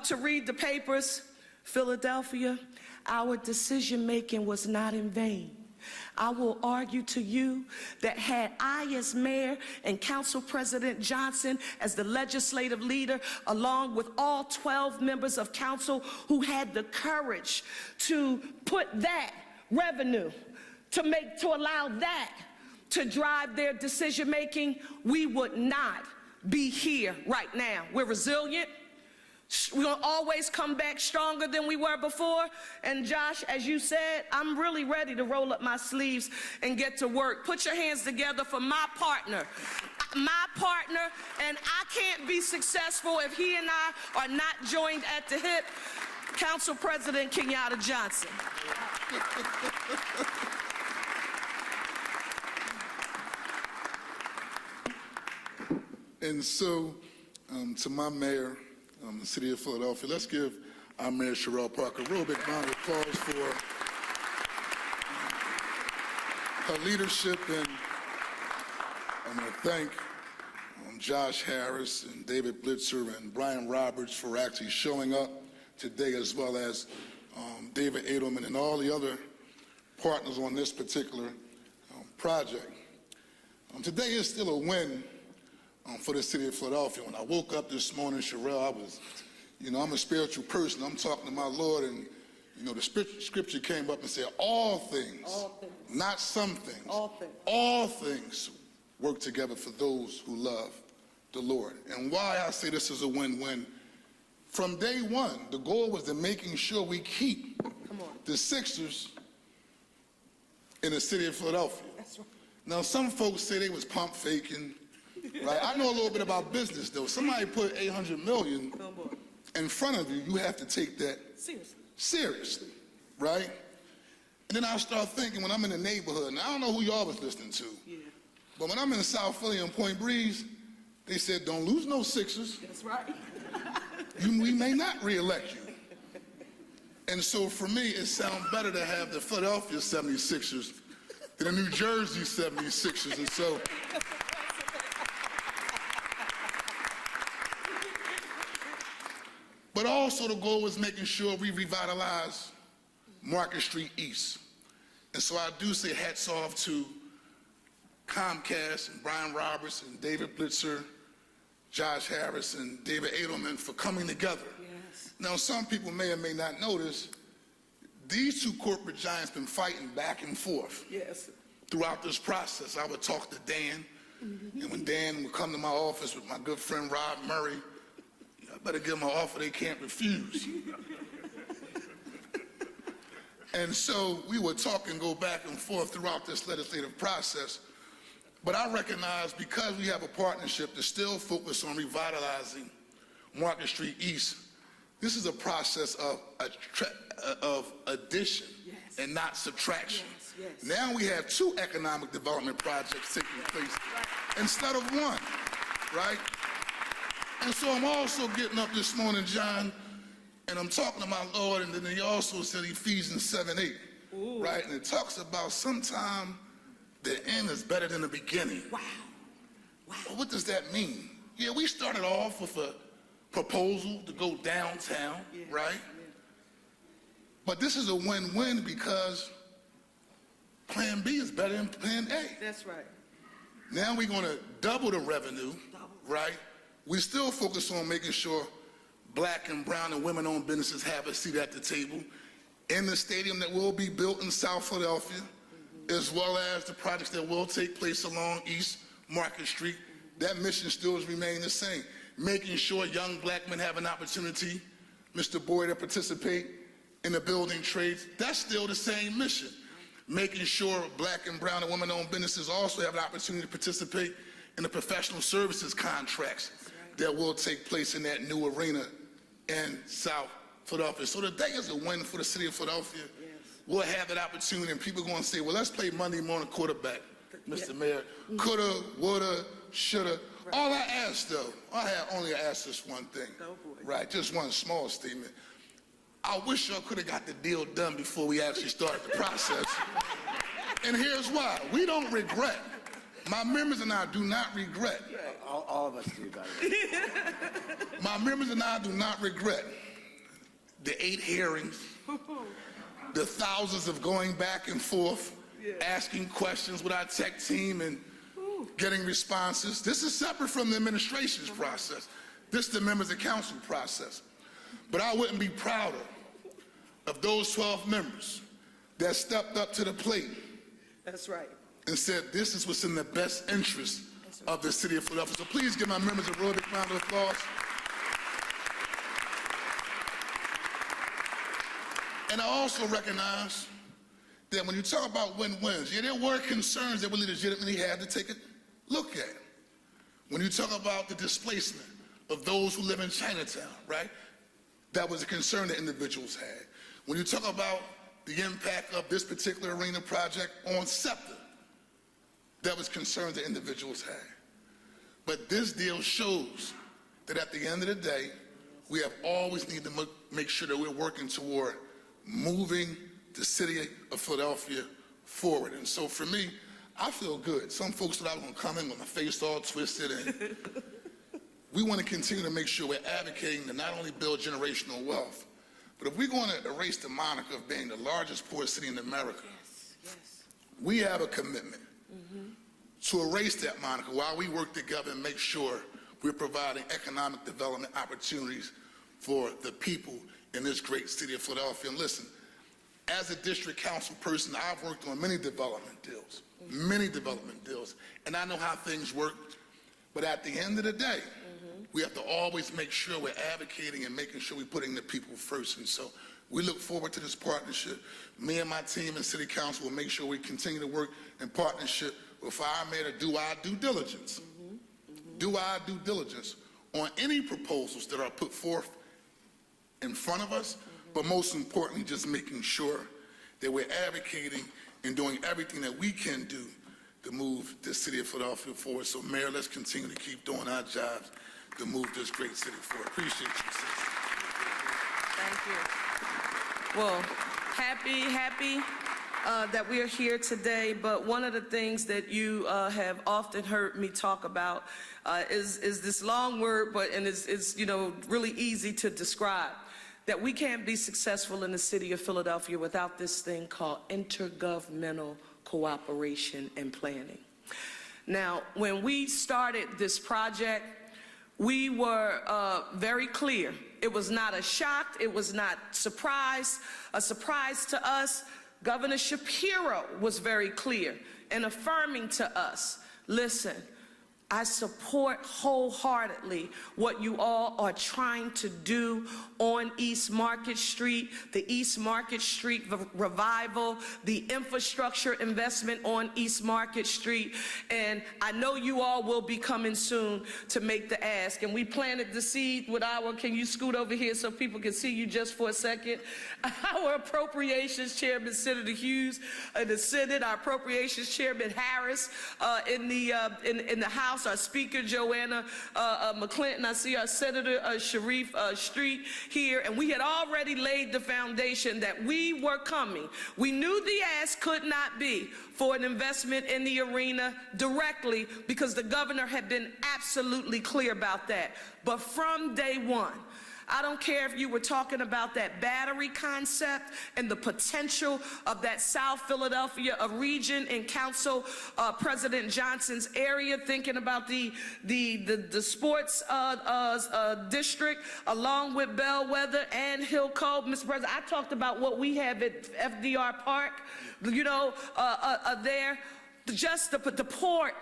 to read the papers. Philadelphia, our decision making was not in vain. I will argue to you that had I as mayor and Council President Johnson as the legislative leader, along with all 12 members of council who had the courage to put that revenue, to allow that to drive their decision making, we would not be here right now. We're resilient. We'll always come back stronger than we were before. And Josh, as you said, I'm really ready to roll up my sleeves and get to work. Put your hands together for my partner. And I can't be successful if he and I are not joined at the hip. Council President Kenyatta Johnson. And so, to my mayor, the city of Philadelphia, let's give our Mayor Sherelle Parker a real big round of applause for her leadership. And I'm going to thank Josh Harris and David Blitzer and Brian Roberts for actually showing up today, as well as David Edelman and all the other partners on this particular project. Today is still a win for the city of Philadelphia. When I woke up this morning, Sherelle, I was, I'm a spiritual person. I'm talking to my Lord, and, the scripture came up and said, all things, not some things, all things work together for those who love the Lord. And why I say this is a win-win, from day one, the goal was to making sure we keep the Sixers in the city of Philadelphia. That's right. Now, some folks say they was pump faking, right? I know a little bit about business, though. Somebody put $800 million in front of you, you have to take that seriously, right? And then I start thinking when I'm in the neighborhood, and I don't know who y'all was listening to, but when I'm in South Philly and Point Breeze, they said, don't lose no Sixers. That's right. We may not reelect you. And so for me, it sounds better to have the Philadelphia 76ers than the New Jersey 76ers. And so but also the goal was making sure we revitalize Market Street East. And so I do say hats off to Comcast and Brian Roberts and David Blitzer, Josh Harris and David Edelman for coming together. Yes. Now, some people may or may not notice, these two corporate giants been fighting back and forth throughout this process. I would talk to Dan, and when Dan would come to my office with my good friend Rob Murray, I better give them an offer they can't refuse. And so we would talk and go back and forth throughout this legislative process. But I recognize because we have a partnership to still focus on revitalizing Market Street East, this is a process of addition and not subtraction. Now we have two economic development projects taking place instead of one, right? And so I'm also getting up this morning, John, and I'm talking to my Lord, and then he also said Ephesians 7:8, right? And it talks about sometime the end is better than the beginning. Wow. Well, what does that mean? Yeah, we started off with a proposal to go downtown, right? But this is a win-win because Plan B is better than Plan A. That's right. Now we're going to double the revenue, right? We still focus on making sure black and brown and women-owned businesses have a seat at the table in the stadium that will be built in South Philadelphia, as well as the projects that will take place along East Market Street. That mission still has remained the same. Making sure young black men have an opportunity, Mr. Boyd, to participate in the building trades. That's still the same mission. Making sure black and brown and women-owned businesses also have an opportunity to participate in the professional services contracts that will take place in that new arena in South Philadelphia. So today is a win for the city of Philadelphia. We'll have that opportunity, and people are going to say, well, let's play Monday morning quarterback, Mr. Mayor. Coulda, woulda, shoulda. All I asked, though, I only asked this one thing, right? Just one small statement. I wish y'all could have got the deal done before we actually started the process. And here's why. We don't regret. My members and I do not regret. All of us do, by the way. My members and I do not regret the 8 hearings, the thousands of going back and forth, asking questions with our tech team and getting responses. This is separate from the administration's process. This is the members of council process. But I wouldn't be prouder of those 12 members that stepped up to the plate. That's right. And said, this is what's in the best interest of the city of Philadelphia. So please give my members a real big round of applause. And I also recognize that when you talk about win-wins, there were concerns that we legitimately had to take a look at. When you talk about the displacement of those who live in Chinatown, right? That was a concern that individuals had. When you talk about the impact of this particular arena project on SEPTA, that was concerns that individuals had. But this deal shows that at the end of the day, we have always need to make sure that we're working toward moving the city of Philadelphia forward. And so for me, I feel good. Some folks thought I was going to come in with my face all twisted. And we want to continue to make sure we're advocating to not only build generational wealth, But if we're going to erase the moniker of being the largest port city in America, we have a commitment to erase that moniker while we work together and make sure we're providing economic development opportunities for the people in this great city of Philadelphia. And listen, as a district council person, I've worked on many development deals, and I know how things work. But at the end of the day, we have to always make sure we're advocating and making sure we're putting the people first. And so we look forward to this partnership. Me and my team and City Council will make sure we continue to work in partnership with our mayor to do our due diligence. Do our due diligence on any proposals that are put forth in front of us, but most importantly, just making sure that we're advocating and doing everything that we can do to move the city of Philadelphia forward. So, Mayor, let's continue to keep doing our jobs to move this great city forward. Appreciate you, sis. Thank you. Well, happy that we are here today, but one of the things that you have often heard me talk about is this long word, and it's really easy to describe, that we can't be successful in the city of Philadelphia without this thing called intergovernmental cooperation and planning. Now, when we started this project, we were very clear. It was not a shock. It was not a surprise to us. Governor Shapiro was very clear in affirming to us, listen, I support wholeheartedly what you all are trying to do on East Market Street, the East Market Street revival, the infrastructure investment on East Market Street. And I know you all will be coming soon to make the ask. And we planted the seed with can you scoot over here so people can see you just for a second? Our Appropriations Chairman, Senator Hughes, in the Senate, our Appropriations Chairman Harris in the House, our Speaker Joanna McClinton. I see our Senator Sharif Street here, and we had already laid the foundation that we were coming. We knew the ask could not be for an investment in the arena directly because the governor had been absolutely clear about that. But from day one, I don't care if you were talking about that battery concept and the potential of that South Philadelphia region in Council President Johnson's area, thinking about the sports district along with Bellwether and Hill Cove. Mr. President, I talked about what we have at FDR Park, there, just the port,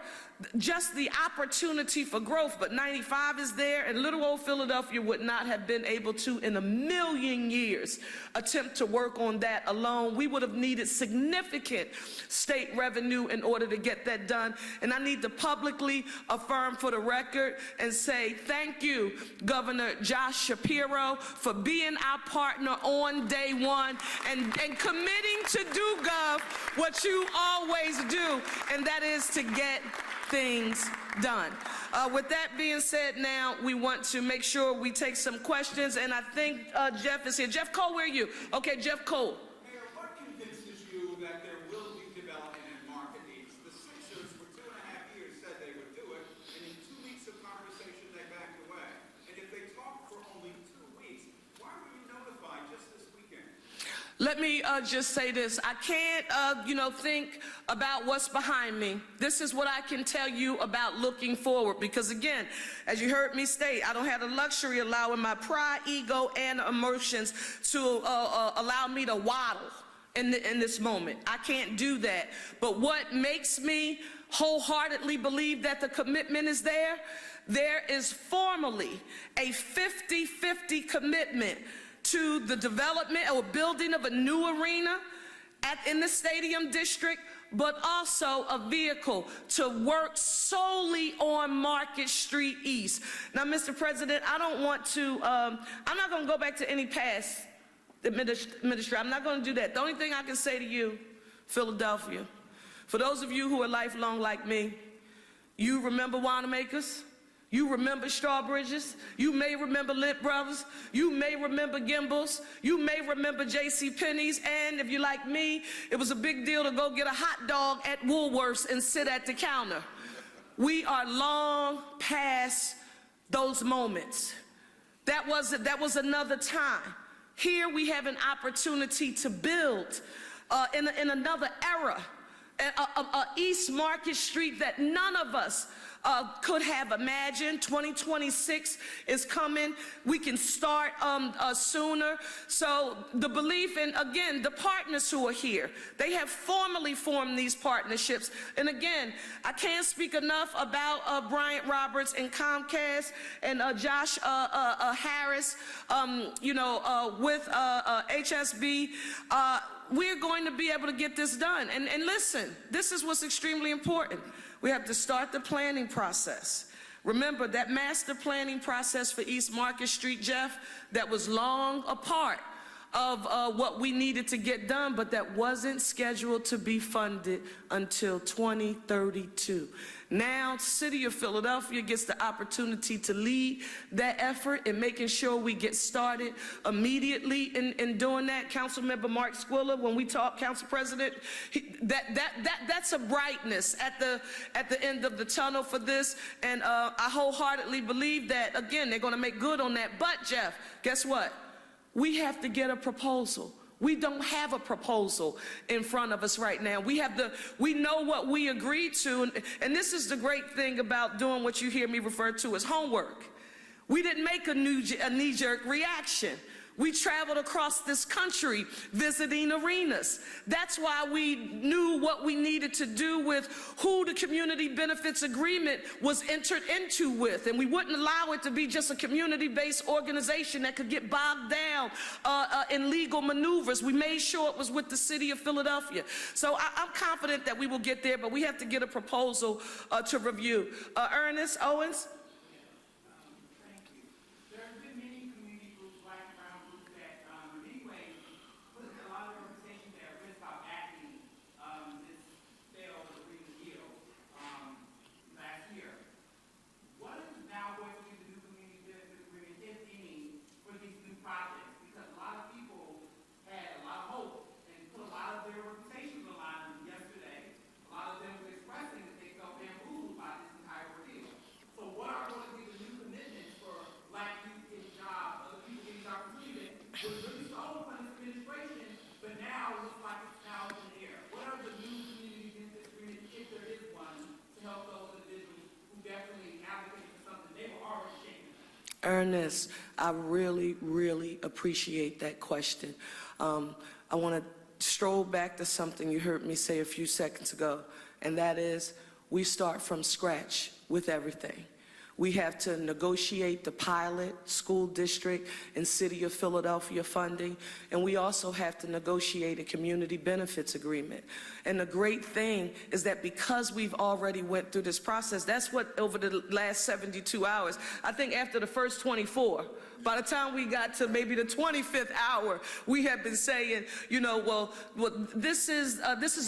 just the opportunity for growth, but 95 is there, and little old Philadelphia would not have been able to, in a million years, attempt to work on that alone. We would have needed significant state revenue in order to get that done, and I need to publicly affirm for the record and say thank you, Governor Josh Shapiro, for being our partner on day one and committing to do, Gov, what you always do, and that is to get things done. With that being said, now we want to make sure we take some questions, and I think Jeff is here. Jeff Cole, where are you? Okay, Jeff Cole. Mayor, what convinces you that there will be development in market needs? The Sixers for 2.5 years said they would do it, and in 2 weeks of conversation they backed away. And if they talked for only 2 weeks, why were you notified just this weekend? Let me just say this. I can't, think about what's behind me. This is what I can tell you about looking forward. Because again, as you heard me state, I don't have the luxury of allowing my pride, ego, and emotions to allow me to waddle in this moment. I can't do that. But what makes me wholeheartedly believe that the commitment is there is formally a 50-50 commitment to the development or building of a new arena in the stadium district, but also a vehicle to work solely on Market Street East. Now, Mr. President, I don't want to, I'm not going to go back to any past administration. I'm not going to do that. The only thing I can say to you, Philadelphia, for those of you who are lifelong like me, you remember Wanamaker's? You remember Strawbridge's, you may remember Lit Brothers, you may remember Gimbel's, you may remember JCPenney's, and if you're like me, it was a big deal to go get a hot dog at Woolworth's and sit at the counter. We are long past those moments. That was another time. Here we have an opportunity to build in another era, East Market Street that none of us could have imagined. 2026 is coming. We can start sooner. So the belief in, again, the partners who are here, they have formally formed these partnerships. And again, I can't speak enough about Bryant Roberts and Comcast and Josh Harris, with HSB. We're going to be able to get this done. And listen, this is what's extremely important. We have to start the planning process. Remember that master planning process for East Market Street, Jeff, that was long a part of what we needed to get done, but that wasn't scheduled to be funded until 2032. Now, City of Philadelphia gets the opportunity to lead that effort in making sure we get started immediately in doing that. Councilmember Mark Squilla, when we talk, Council President, that's a brightness at the end of the tunnel for this, and I wholeheartedly believe that, again, they're going to make good on that. But, Jeff, guess what? We have to get a proposal. We don't have a proposal in front of us right now. We know what we agreed to, and this is the great thing about doing what you hear me refer to as homework. We didn't make a knee-jerk reaction. We traveled across this country visiting arenas. That's why we knew what we needed to do with who the community benefits agreement was entered into with. And we wouldn't allow it to be just a community-based organization that could get bogged down in legal maneuvers. We made sure it was with the City of Philadelphia. So I'm confident that we will get there, but we have to get a proposal to review. Ernest Owens? Ernest, I really, really appreciate that question. I want to stroll back to something you heard me say a few seconds ago, and that is we start from scratch with everything. We have to negotiate the pilot, school district, and City of Philadelphia funding, and we also have to negotiate a community benefits agreement. And the great thing is that because we've already went through this process, that's what over the last 72 hours, I think after the first 24, by the time we got to maybe the 25th hour, we have been saying, well, this is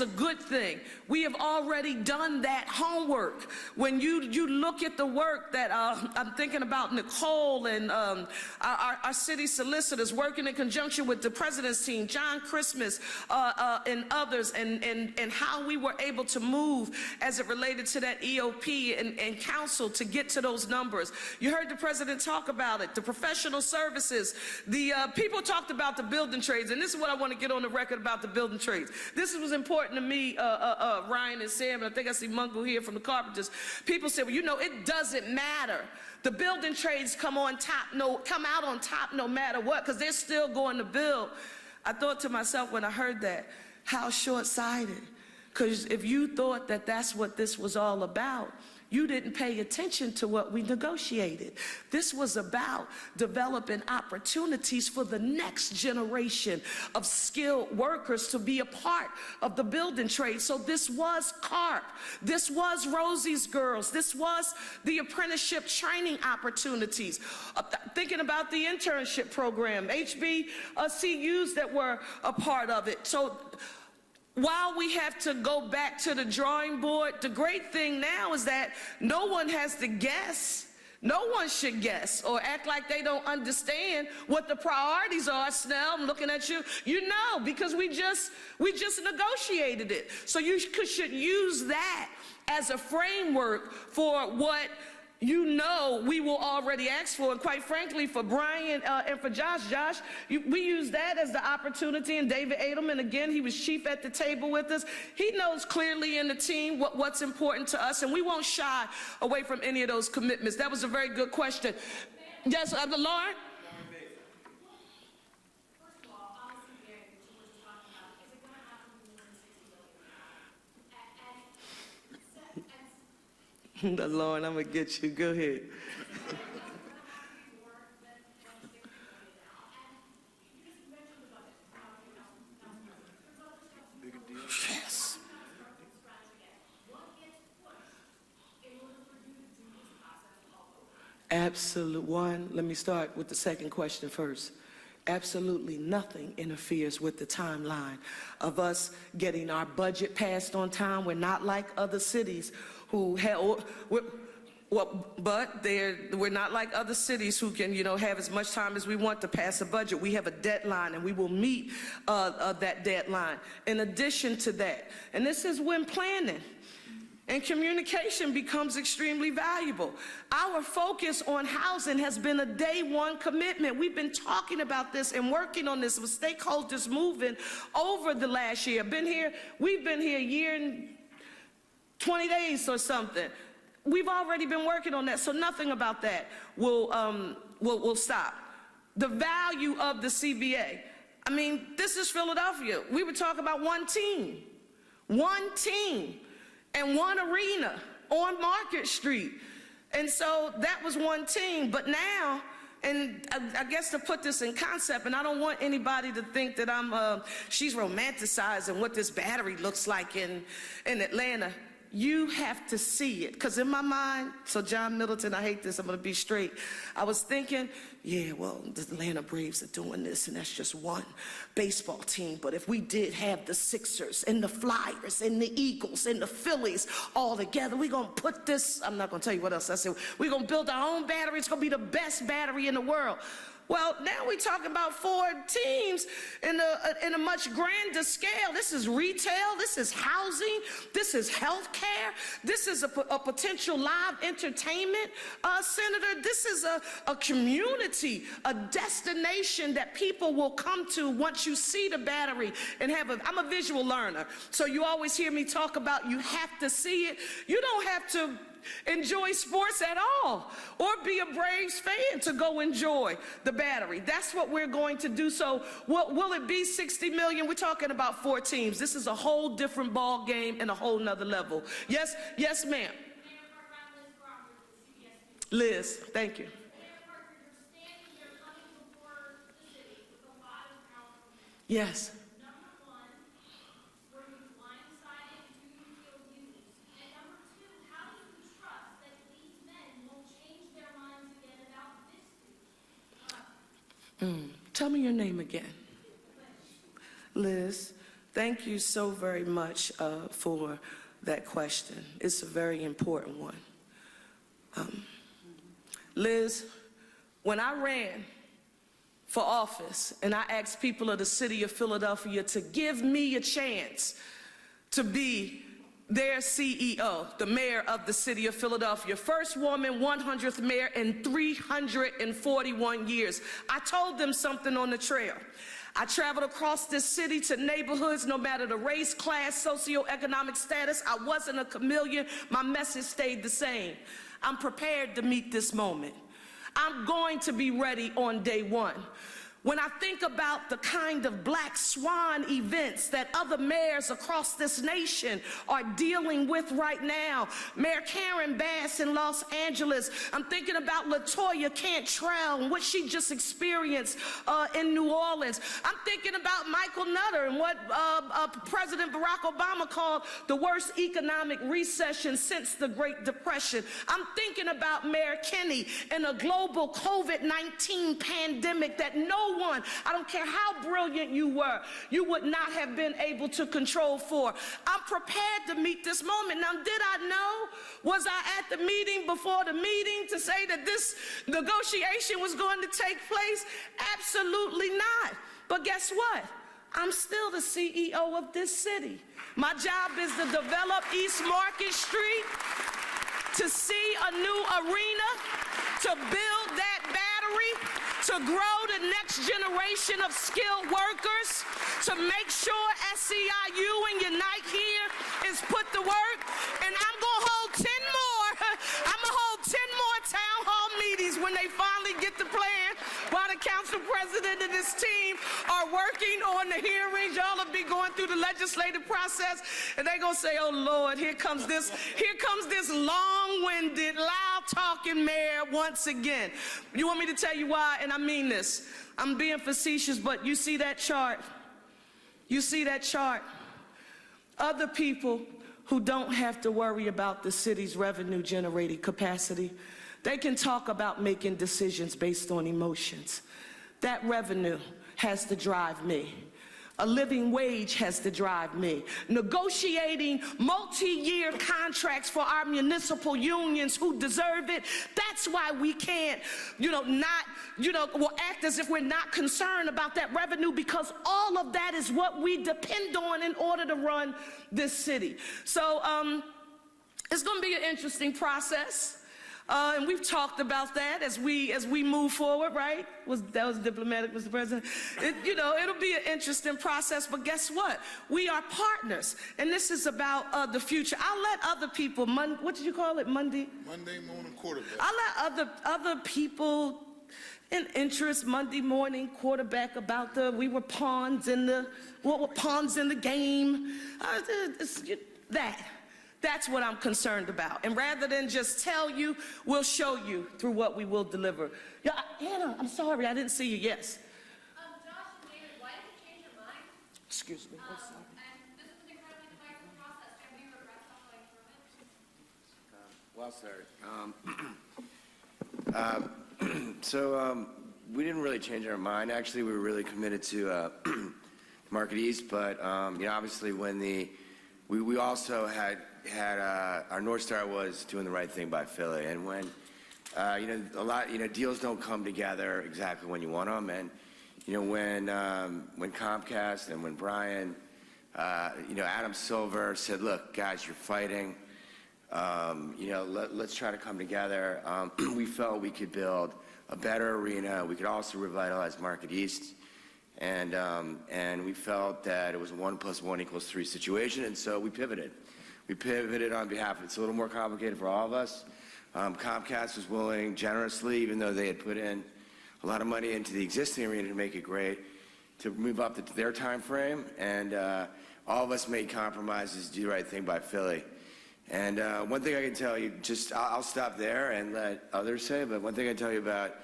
a good thing. We have already done that homework. When you look at the work that I'm thinking about Nicole and our city solicitors working in conjunction with the president's team, John Christmas and others, and how we were able to move as it related to that EOP and council to get to those numbers. You heard the president talk about it, the professional services. The people talked about the building trades, and this is what I want to get on the record about the building trades. This was important to me, Ryan and Sam, and I think I see Mungo here from the Carpenters. People said, well, it doesn't matter. The building trades come out on top no matter what, because they're still going to build. I thought to myself when I heard that, how short-sighted. Because if you thought that that's what this was all about, you didn't pay attention to what we negotiated. This was about developing opportunities for the next generation of skilled workers to be a part of the building trade. So this was CARP. This was Rosie's Girls. This was the apprenticeship training opportunities. Thinking about the internship program, HBCUs that were a part of it. So while we have to go back to the drawing board, the great thing now is that no one has to guess. No one should guess or act like they don't understand what the priorities are. Snell, I'm looking at you. You know, because we just negotiated it. So you should use that as a framework for what you know we will already ask for. And quite frankly, for Brian and for Josh, we use that as the opportunity. And David Adelman, again, he was chief at the table with us. He knows clearly in the team what's important to us, and we won't shy away from any of those commitments. That was a very good question. Yes, Lauren? Lauren, I'm gonna get you. Go ahead. Yes. Absolute one. Let me start with the second question first. Absolutely nothing interferes with the timeline of us getting our budget passed on time. We're not like other cities who have, we're not like other cities who can, have as much time as we want to pass a budget. We have a deadline, and we will meet that deadline. In addition to that, and this is when planning and communication becomes extremely valuable. Our focus on housing has been a day one commitment. We've been talking about this and working on this with stakeholders moving over the last year. We've been here a year and 20 days or something. We've already been working on that, so nothing about that will stop. The value of the CBA. I mean, this is Philadelphia. We were talking about one team, and one arena on Market Street. And so that was one team. But now, and I guess to put this in concept, and I don't want anybody to think that she's romanticizing what this battery looks like in Atlanta. You have to see it. Because in my mind, so John Middleton, I hate this, I'm going to be straight. I was thinking, yeah, well, the Atlanta Braves are doing this, and that's just one baseball team. But if we did have the Sixers and the Flyers and the Eagles and the Phillies all together, we're going to put this, I'm not going to tell you what else I said. We're going to build our own battery. It's going to be the best battery in the world. Well, now we're talking about 4 teams in a much grander scale. This is retail, this is housing, this is healthcare, this is a potential live entertainment center. This is a community, a destination that people will come to once you see the battery and I'm a visual learner, so you always hear me talk about you have to see it. You don't have to enjoy sports at all or be a Braves fan to go enjoy the battery. That's what we're going to do. So will it be 60 million? We're talking about 4 teams. This is a whole different ball game and a whole nother level. Yes, ma'am. Liz, thank you. Yes. Tell me your name again. Liz, thank you so very much for that question. It's a very important one. Liz, when I ran for office and I asked people of the city of Philadelphia to give me a chance to be their CEO, the mayor of the city of Philadelphia, first woman, 100th mayor in 341 years. I told them something on the trail. I traveled across this city to neighborhoods, no matter the race, class, socioeconomic status. I wasn't a chameleon. My message stayed the same. I'm prepared to meet this moment. I'm going to be ready on day one. When I think about the kind of black swan events that other mayors across this nation are dealing with right now, Mayor Karen Bass in Los Angeles, I'm thinking about LaToya Cantrell and what she just experienced in New Orleans. I'm thinking about Michael Nutter and what President Barack Obama called the worst economic recession since the Great Depression. I'm thinking about Mayor Kinney and a global COVID-19 pandemic that no one, I don't care how brilliant you were, you would not have been able to control for. I'm prepared to meet this moment. Now, did I know? Was I at the meeting before the meeting to say that this negotiation was going to take place? Absolutely not. But guess what? I'm still the CEO of this city. My job is to develop East Market Street. to see a new arena, to build that battery, to grow the next generation of skilled workers, to make sure SEIU and Unite here is put to work. And I'm going to hold 10 more. I'm going to hold 10 more town hall meetings when they finally get the plan, while the council president and his team are working on the hearings. Y'all will be going through the legislative process, and they're going to say, oh, Lord, here comes this long-winded, loud-talking mayor once again. You want me to tell you why? And I mean this. I'm being facetious, but you see that chart? You see that chart? Other people who don't have to worry about the city's revenue generating capacity, they can talk about making decisions based on emotions. That revenue has to drive me. A living wage has to drive me. Negotiating multi-year contracts for our municipal unions who deserve it. That's why we can't, act as if we're not concerned about that revenue, because all of that is what we depend on in order to run this city. So it's going to be an interesting process. And we've talked about that as we move forward, right? That was diplomatic, Mr. President. It'll be an interesting process, but guess what? We are partners, and this is about the future. I'll let other people, what did you call it, Monday? Monday morning quarterback. I'll let other people in interest Monday morning quarterback about we were pawns in the game. That's what I'm concerned about. And rather than just tell you, we'll show you through what we will deliver. Yeah, Anna, I'm sorry, I didn't see you. Yes. Josh and David, why did you change your mind? Excuse me. I'm sorry. And this is an incredibly divisive process. Do you have any regrets not going through it? So we didn't really change our mind. Actually, we were really committed to Market East, but obviously when we also had our North Star was doing the right thing by Philly, and when deals don't come together exactly when you want them, and when Comcast and when Brian, Adam Silver said, look, guys, you're fighting, let's try to come together. We felt we could build a better arena. We could also revitalize Market East. And we felt that it was a 1 + 1 = 3 situation, and so we pivoted. We pivoted on behalf of, it's a little more complicated for all of us. Comcast was willing generously, even though they had put in a lot of money into the existing arena to make it great, to move up to their time frame, and all of us made compromises to do the right thing by Philly. And one thing I can tell you, I'll stop there and let others say, but one thing I can tell you about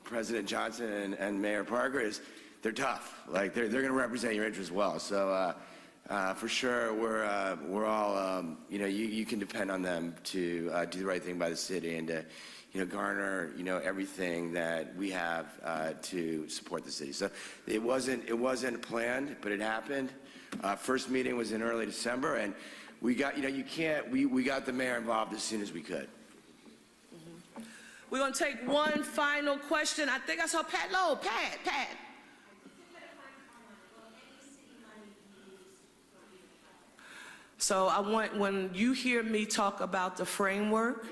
President Johnson and Mayor Parker is they're tough. Like they're going to represent your interests well. So for sure, we're all you can depend on them to do the right thing by the city and to garner everything that we have to support the city. So it wasn't planned, but it happened. First meeting was in early December, and we got we got the mayor involved as soon as we could. We're going to take one final question. I think I saw Pat Lowe. Pat. So I want, when you hear me talk about the framework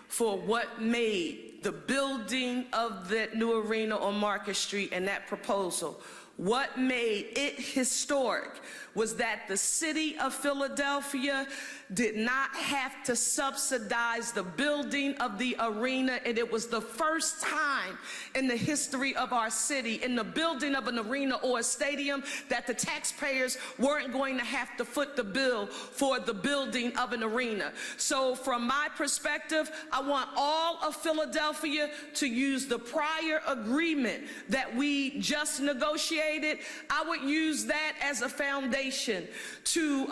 for what made the building of that new arena on Market Street and that proposal, what made it historic was that the city of Philadelphia did not have to subsidize the building of the arena, and it was the first time in the history of our city, in the building of an arena or a stadium, that the taxpayers weren't going to have to foot the bill for the building of an arena. So from my perspective, I want all of Philadelphia to use the prior agreement that we just negotiated. I would use that as a foundation to,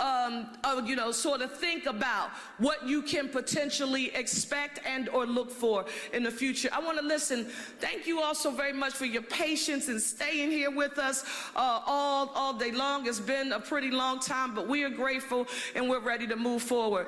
sort of think about what you can potentially expect and or look for in the future. I want to listen. Thank you all so very much for your patience and staying here with us all day long. It's been a pretty long time, but we are grateful and we're ready to move forward.